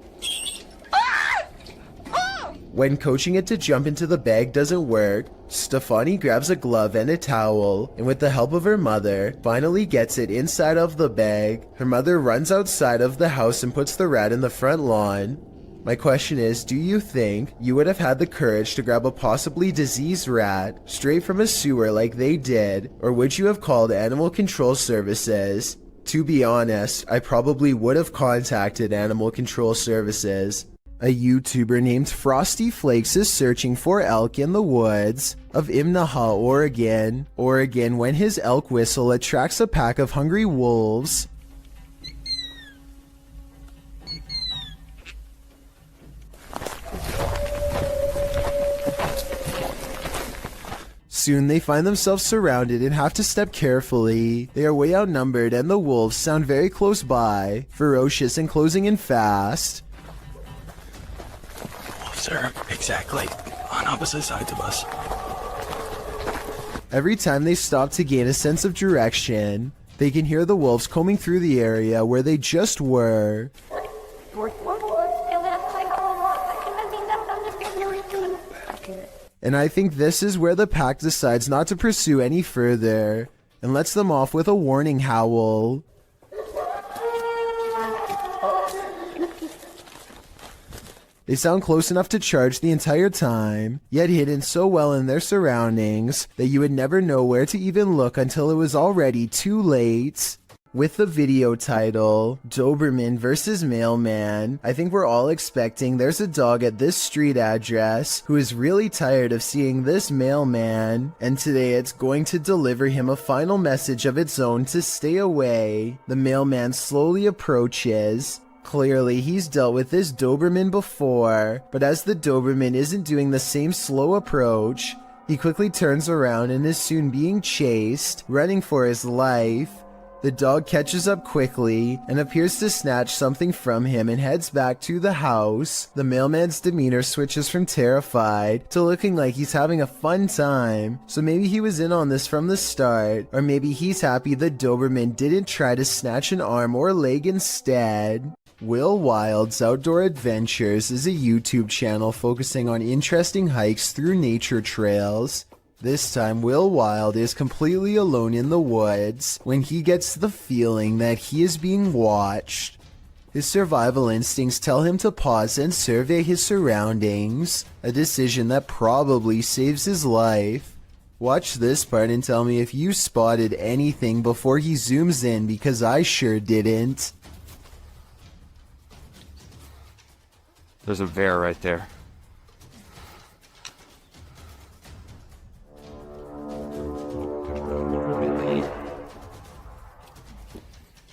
When coaching it to jump into the bag doesn't work, Stefanie grabs a glove and a towel, and with the help of her mother, finally gets it inside of the bag. Her mother runs outside of the house and puts the rat in the front lawn. My question is, do you think you would have had the courage to grab a possibly diseased rat straight from a sewer like they did, or would you have called Animal Control Services? To be honest, I probably would have contacted Animal Control Services. A YouTuber named Frosty Flakes is searching for elk in the woods of Imnaha, Oregon when his elk whistle attracts a pack of hungry wolves. Soon they find themselves surrounded and have to step carefully. They are way outnumbered and the wolves sound very close by, ferocious and closing in fast. Sir, exactly. On opposite sides of us. Every time they stop to gain a sense of direction, they can hear the wolves combing through the area where they just were. And I think this is where the pack decides not to pursue any further and lets them off with a warning howl. They sound close enough to charge the entire time, yet hidden so well in their surroundings that you would never know where to even look until it was already too late. With the video title, Doberman vs. Mailman, I think we're all expecting there's a dog at this street address who is really tired of seeing this mailman, and today it's going to deliver him a final message of its own to stay away. The mailman slowly approaches. Clearly, he's dealt with this Doberman before, but as the Doberman isn't doing the same slow approach, he quickly turns around and is soon being chased, running for his life. The dog catches up quickly and appears to snatch something from him and heads back to the house. The mailman's demeanor switches from terrified to looking like he's having a fun time, so maybe he was in on this from the start, or maybe he's happy the Doberman didn't try to snatch an arm or leg instead. Will Wild's Outdoor Adventures is a YouTube channel focusing on interesting hikes through nature trails. This time, Will Wild is completely alone in the woods when he gets the feeling that he is being watched. His survival instincts tell him to pause and survey his surroundings, a decision that probably saves his life. Watch this part and tell me if you spotted anything before he zooms in, because I sure didn't. There's a bear right there.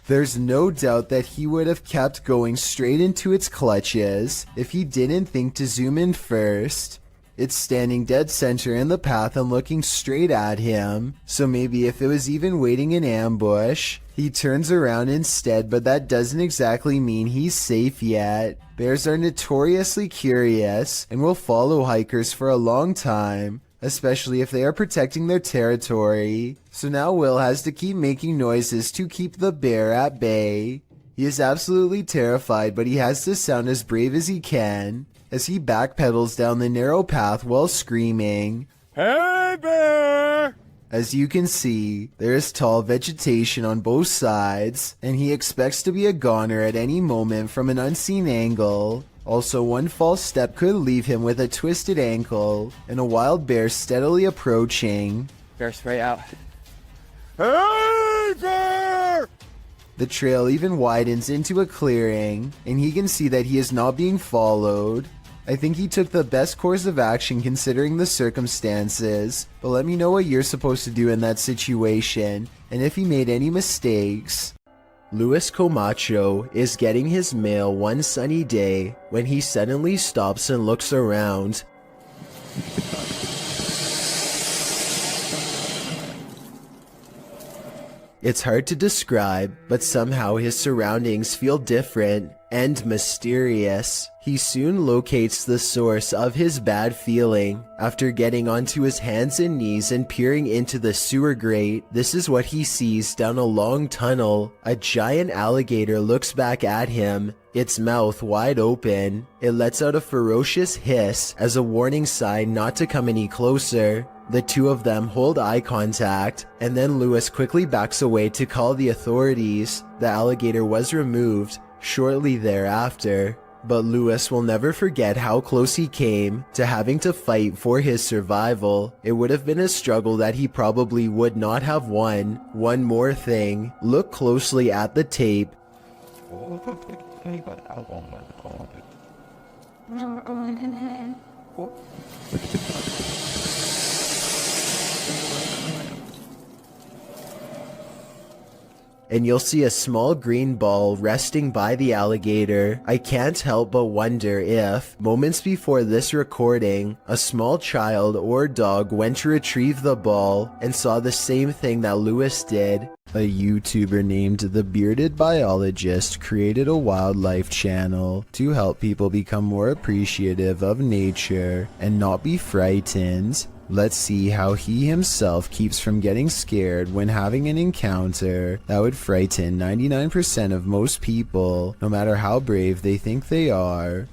There's no doubt that he would have kept going straight into its clutches if he didn't think to zoom in first. It's standing dead center in the path and looking straight at him, so maybe if it was even waiting in ambush, he turns around instead, but that doesn't exactly mean he's safe yet. Bears are notoriously curious and will follow hikers for a long time, especially if they are protecting their territory. So now Will has to keep making noises to keep the bear at bay. He is absolutely terrified, but he has to sound as brave as he can as he backpedals down the narrow path while screaming, "Hey bear!" As you can see, there is tall vegetation on both sides, and he expects to be a goner at any moment from an unseen angle. Also, one false step could leave him with a twisted ankle, and a wild bear steadily approaching. Bear spray out. Hey bear! The trail even widens into a clearing, and he can see that he is not being followed. I think he took the best course of action considering the circumstances, but let me know what you're supposed to do in that situation, and if he made any mistakes. Luis Camacho is getting his mail one sunny day when he suddenly stops and looks around. It's hard to describe, but somehow his surroundings feel different and mysterious. He soon locates the source of his bad feeling. After getting onto his hands and knees and peering into the sewer grate, this is what he sees down a long tunnel. A giant alligator looks back at him, its mouth wide open. It lets out a ferocious hiss as a warning sign not to come any closer. The two of them hold eye contact, and then Luis quickly backs away to call the authorities. The alligator was removed shortly thereafter, but Luis will never forget how close he came to having to fight for his survival. It would have been a struggle that he probably would not have won. One more thing, look closely at the tape. And you'll see a small green ball resting by the alligator. I can't help but wonder if, moments before this recording, a small child or dog went to retrieve the ball and saw the same thing that Luis did. A YouTuber named The Bearded Biologist created a wildlife channel to help people become more appreciative of nature and not be frightened. Let's see how he himself keeps from getting scared when having an encounter that would frighten 99% of most people, no matter how brave they think they are.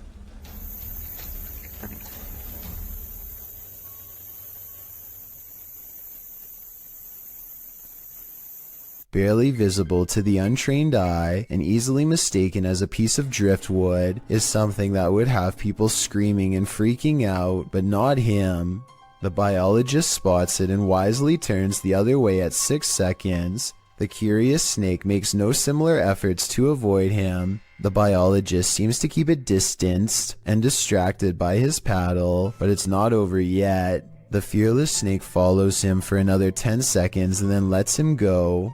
Barely visible to the untrained eye and easily mistaken as a piece of driftwood is something that would have people screaming and freaking out, but not him. The biologist spots it and wisely turns the other way at 6 seconds. The curious snake makes no similar efforts to avoid him. The biologist seems to keep it distanced and distracted by his paddle, but it's not over yet. The fearless snake follows him for another 10 seconds and then lets him go.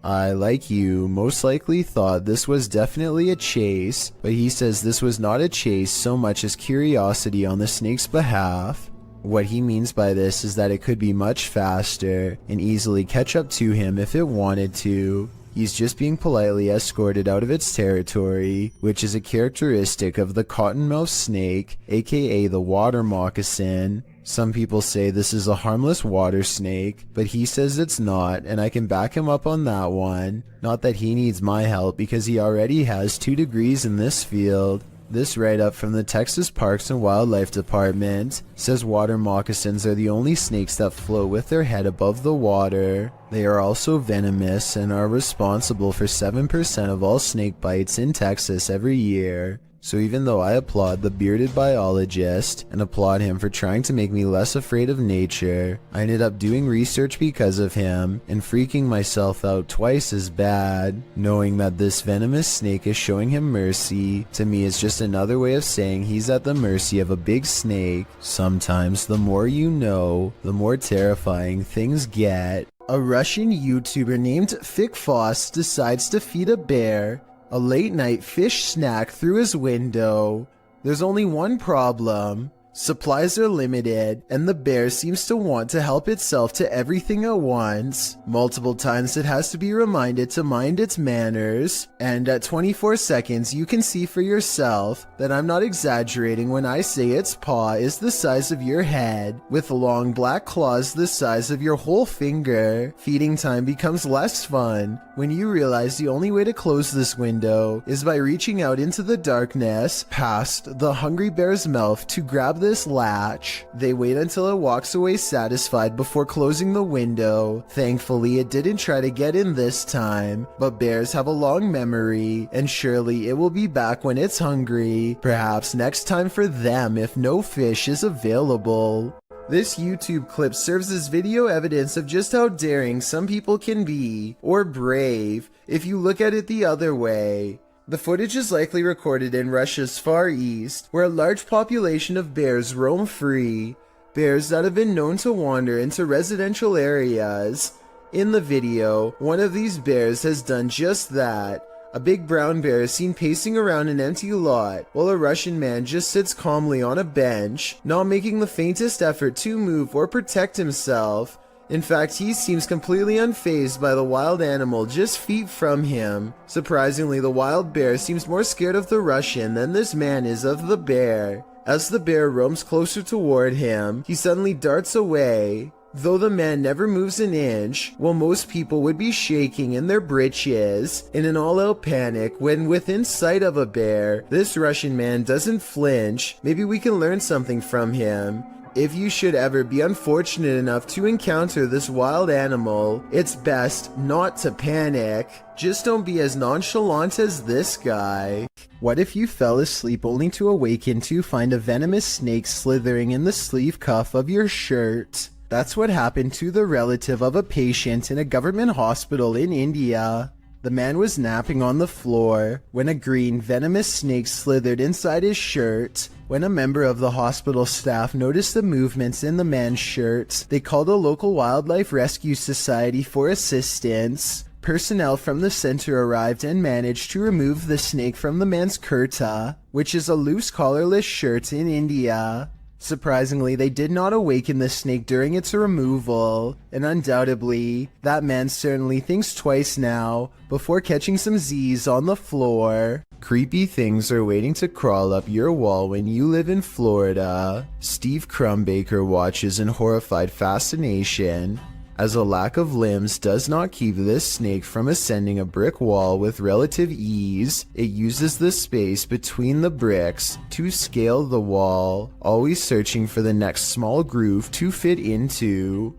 I, like you, most likely thought this was definitely a chase, but he says this was not a chase so much as curiosity on the snake's behalf. What he means by this is that it could be much faster and easily catch up to him if it wanted to. He's just being politely escorted out of its territory, which is a characteristic of the cottonmouth snake, aka the water moccasin. Some people say this is a harmless water snake, but he says it's not, and I can back him up on that one. Not that he needs my help because he already has 2 degrees in this field. This write-up from the Texas Parks and Wildlife Department says water moccasins are the only snakes that float with their head above the water. They are also venomous and are responsible for 7% of all snake bites in Texas every year. So even though I applaud the bearded biologist and applaud him for trying to make me less afraid of nature, I ended up doing research because of him and freaking myself out twice as bad. Knowing that this venomous snake is showing him mercy, to me is just another way of saying he's at the mercy of a big snake. Sometimes the more you know, the more terrifying things get. A Russian YouTuber named Fikfos decides to feed a bear a late-night fish snack through his window. There's only one problem. Supplies are limited, and the bear seems to want to help itself to everything at once. Multiple times it has to be reminded to mind its manners, and at 24 seconds you can see for yourself that I'm not exaggerating when I say its paw is the size of your head, with long black claws the size of your whole finger. Feeding time becomes less fun when you realize the only way to close this window is by reaching out into the darkness past the hungry bear's mouth to grab the this latch. They wait until it walks away satisfied before closing the window. Thankfully, it didn't try to get in this time, but bears have a long memory, and surely it will be back when it's hungry. Perhaps next time for them if no fish is available. This YouTube clip serves as video evidence of just how daring some people can be, or brave, if you look at it the other way. The footage is likely recorded in Russia's Far East, where a large population of bears roam free, bears that have been known to wander into residential areas. In the video, one of these bears has done just that. A big brown bear is seen pacing around an empty lot, while a Russian man just sits calmly on a bench, not making the faintest effort to move or protect himself. In fact, he seems completely unfazed by the wild animal just feet from him. Surprisingly, the wild bear seems more scared of the Russian than this man is of the bear. As the bear roams closer toward him, he suddenly darts away. Though the man never moves an inch, while most people would be shaking in their britches in an all-out panic when within sight of a bear, this Russian man doesn't flinch. Maybe we can learn something from him. If you should ever be unfortunate enough to encounter this wild animal, it's best not to panic. Just don't be as nonchalant as this guy. What if you fell asleep only to awaken to find a venomous snake slithering in the sleeve cuff of your shirt? That's what happened to the relative of a patient in a government hospital in India. The man was napping on the floor when a green venomous snake slithered inside his shirt. When a member of the hospital staff noticed the movements in the man's shirt, they called a local wildlife rescue society for assistance. Personnel from the center arrived and managed to remove the snake from the man's kurta, which is a loose collarless shirt in India. Surprisingly, they did not awaken the snake during its removal, and undoubtedly, that man certainly thinks twice now before catching some Z's on the floor. Creepy things are waiting to crawl up your wall when you live in Florida. Steve Crumbaker watches in horrified fascination as a lack of limbs does not keep this snake from ascending a brick wall with relative ease. It uses the space between the bricks to scale the wall, always searching for the next small groove to fit into.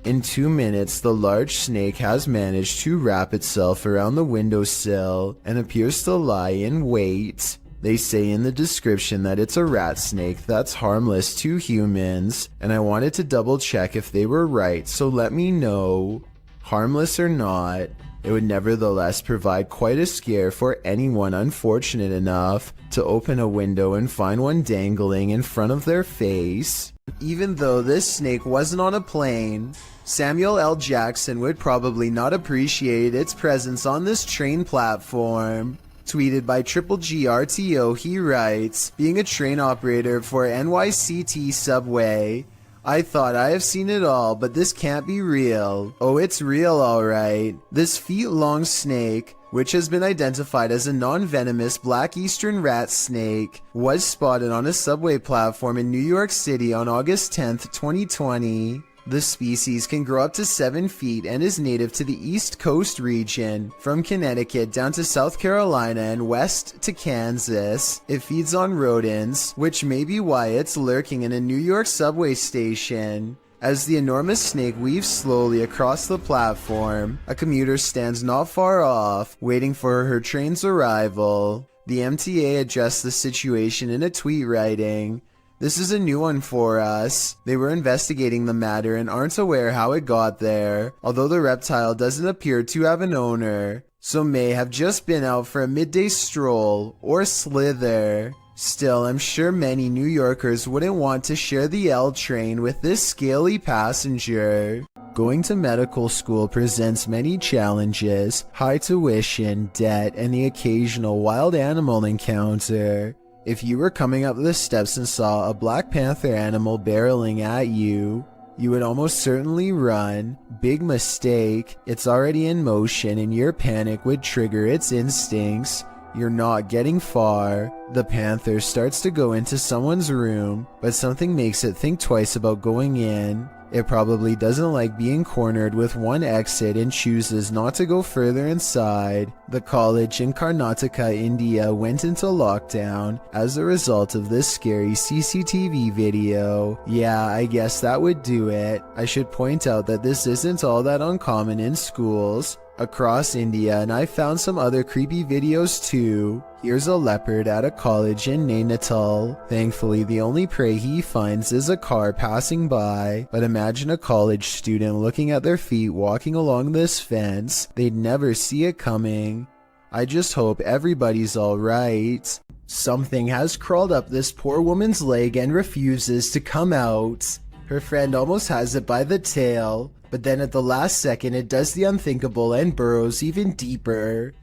In 2 minutes, the large snake has managed to wrap itself around the windowsill and appears to lie in wait. They say in the description that it's a rat snake that's harmless to humans, and I wanted to double check if they were right, so let me know. Harmless or not, it would nevertheless provide quite a scare for anyone unfortunate enough to open a window and find one dangling in front of their face. Even though this snake wasn't on a plane, Samuel L. Jackson would probably not appreciate its presence on this train platform. Tweeted by Triple GRTO, he writes, being a train operator for NYCT Subway, I thought I have seen it all, but this can't be real. Oh, it's real alright. This feet-long snake, which has been identified as a non-venomous black eastern rat snake, was spotted on a subway platform in New York City on August 10th, 2020. The species can grow up to 7 feet and is native to the East Coast region, from Connecticut down to South Carolina and west to Kansas. It feeds on rodents, which may be why it's lurking in a New York subway station. As the enormous snake weaves slowly across the platform, a commuter stands not far off, waiting for her train's arrival. The MTA addressed the situation in a tweet writing, "This is a new one for us. They were investigating the matter and aren't aware how it got there, although the reptile doesn't appear to have an owner, so may have just been out for a midday stroll or slither. Still, I'm sure many New Yorkers wouldn't want to share the L train with this scaly passenger." Going to medical school presents many challenges: high tuition, debt, and the occasional wild animal encounter. If you were coming up the steps and saw a Black Panther animal barreling at you, you would almost certainly run. Big mistake. It's already in motion and your panic would trigger its instincts. You're not getting far. The panther starts to go into someone's room, but something makes it think twice about going in. It probably doesn't like being cornered with one exit and chooses not to go further inside. The college in Karnataka, India went into lockdown as a result of this scary CCTV video. Yeah, I guess that would do it. I should point out that this isn't all that uncommon in schools across India, and I found some other creepy videos too. Here's a leopard at a college in Nainital. Thankfully, the only prey he finds is a car passing by, but imagine a college student looking at their feet walking along this fence. They'd never see it coming. I just hope everybody's alright. Something has crawled up this poor woman's leg and refuses to come out. Her friend almost has it by the tail, but then at the last second it does the unthinkable and burrows even deeper.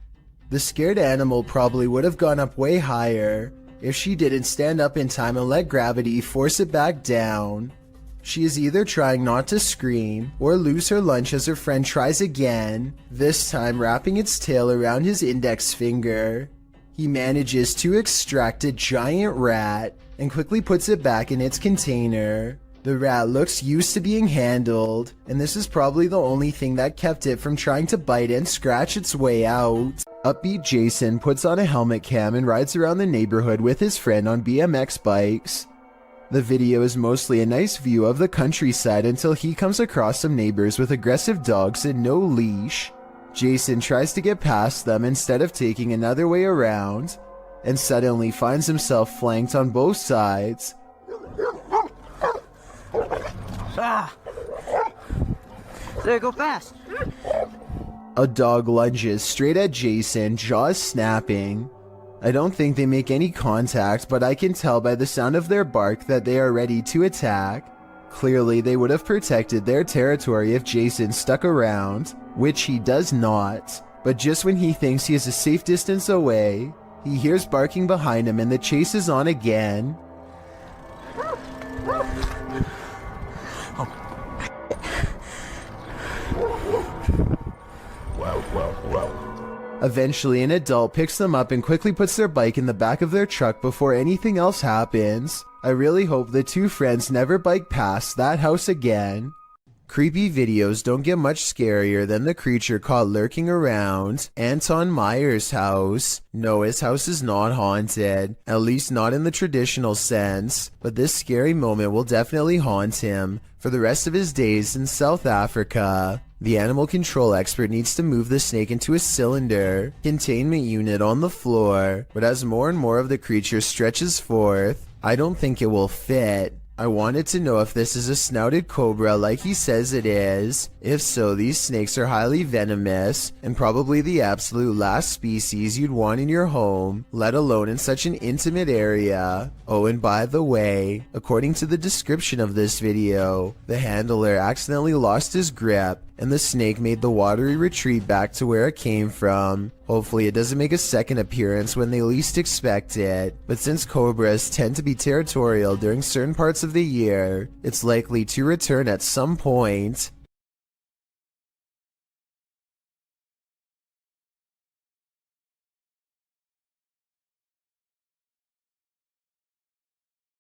The scared animal probably would have gone up way higher if she didn't stand up in time and let gravity force it back down. She is either trying not to scream or lose her lunch as her friend tries again, this time wrapping its tail around his index finger. He manages to extract a giant rat and quickly puts it back in its container. The rat looks used to being handled, and this is probably the only thing that kept it from trying to bite and scratch its way out. Upbeat Jason puts on a helmet cam and rides around the neighborhood with his friend on BMX bikes. The video is mostly a nice view of the countryside until he comes across some neighbors with aggressive dogs and no leash. Jason tries to get past them instead of taking another way around, and suddenly finds himself flanked on both sides. Ah! There, go fast! A dog lunges straight at Jason, jaws snapping. I don't think they make any contact, but I can tell by the sound of their bark that they are ready to attack. Clearly, they would have protected their territory if Jason stuck around, which he does not. But just when he thinks he is a safe distance away, he hears barking behind him and the chase is on again. Eventually, an adult picks them up and quickly puts their bike in the back of their truck before anything else happens. I really hope the two friends never bike past that house again. Creepy videos don't get much scarier than the creature caught lurking around Anton Meyer's house. No, his house is not haunted, at least not in the traditional sense, but this scary moment will definitely haunt him for the rest of his days in South Africa. The animal control expert needs to move the snake into a cylinder containment unit on the floor, but as more and more of the creature stretches forth, I don't think it will fit. I wanted to know if this is a snouted cobra like he says it is. If so, these snakes are highly venomous and probably the absolute last species you'd want in your home, let alone in such an intimate area. Oh, and by the way, according to the description of this video, the handler accidentally lost his grip and the snake made the watery retreat back to where it came from. Hopefully it doesn't make a second appearance when they least expect it, but since cobras tend to be territorial during certain parts of the year, it's likely to return at some point.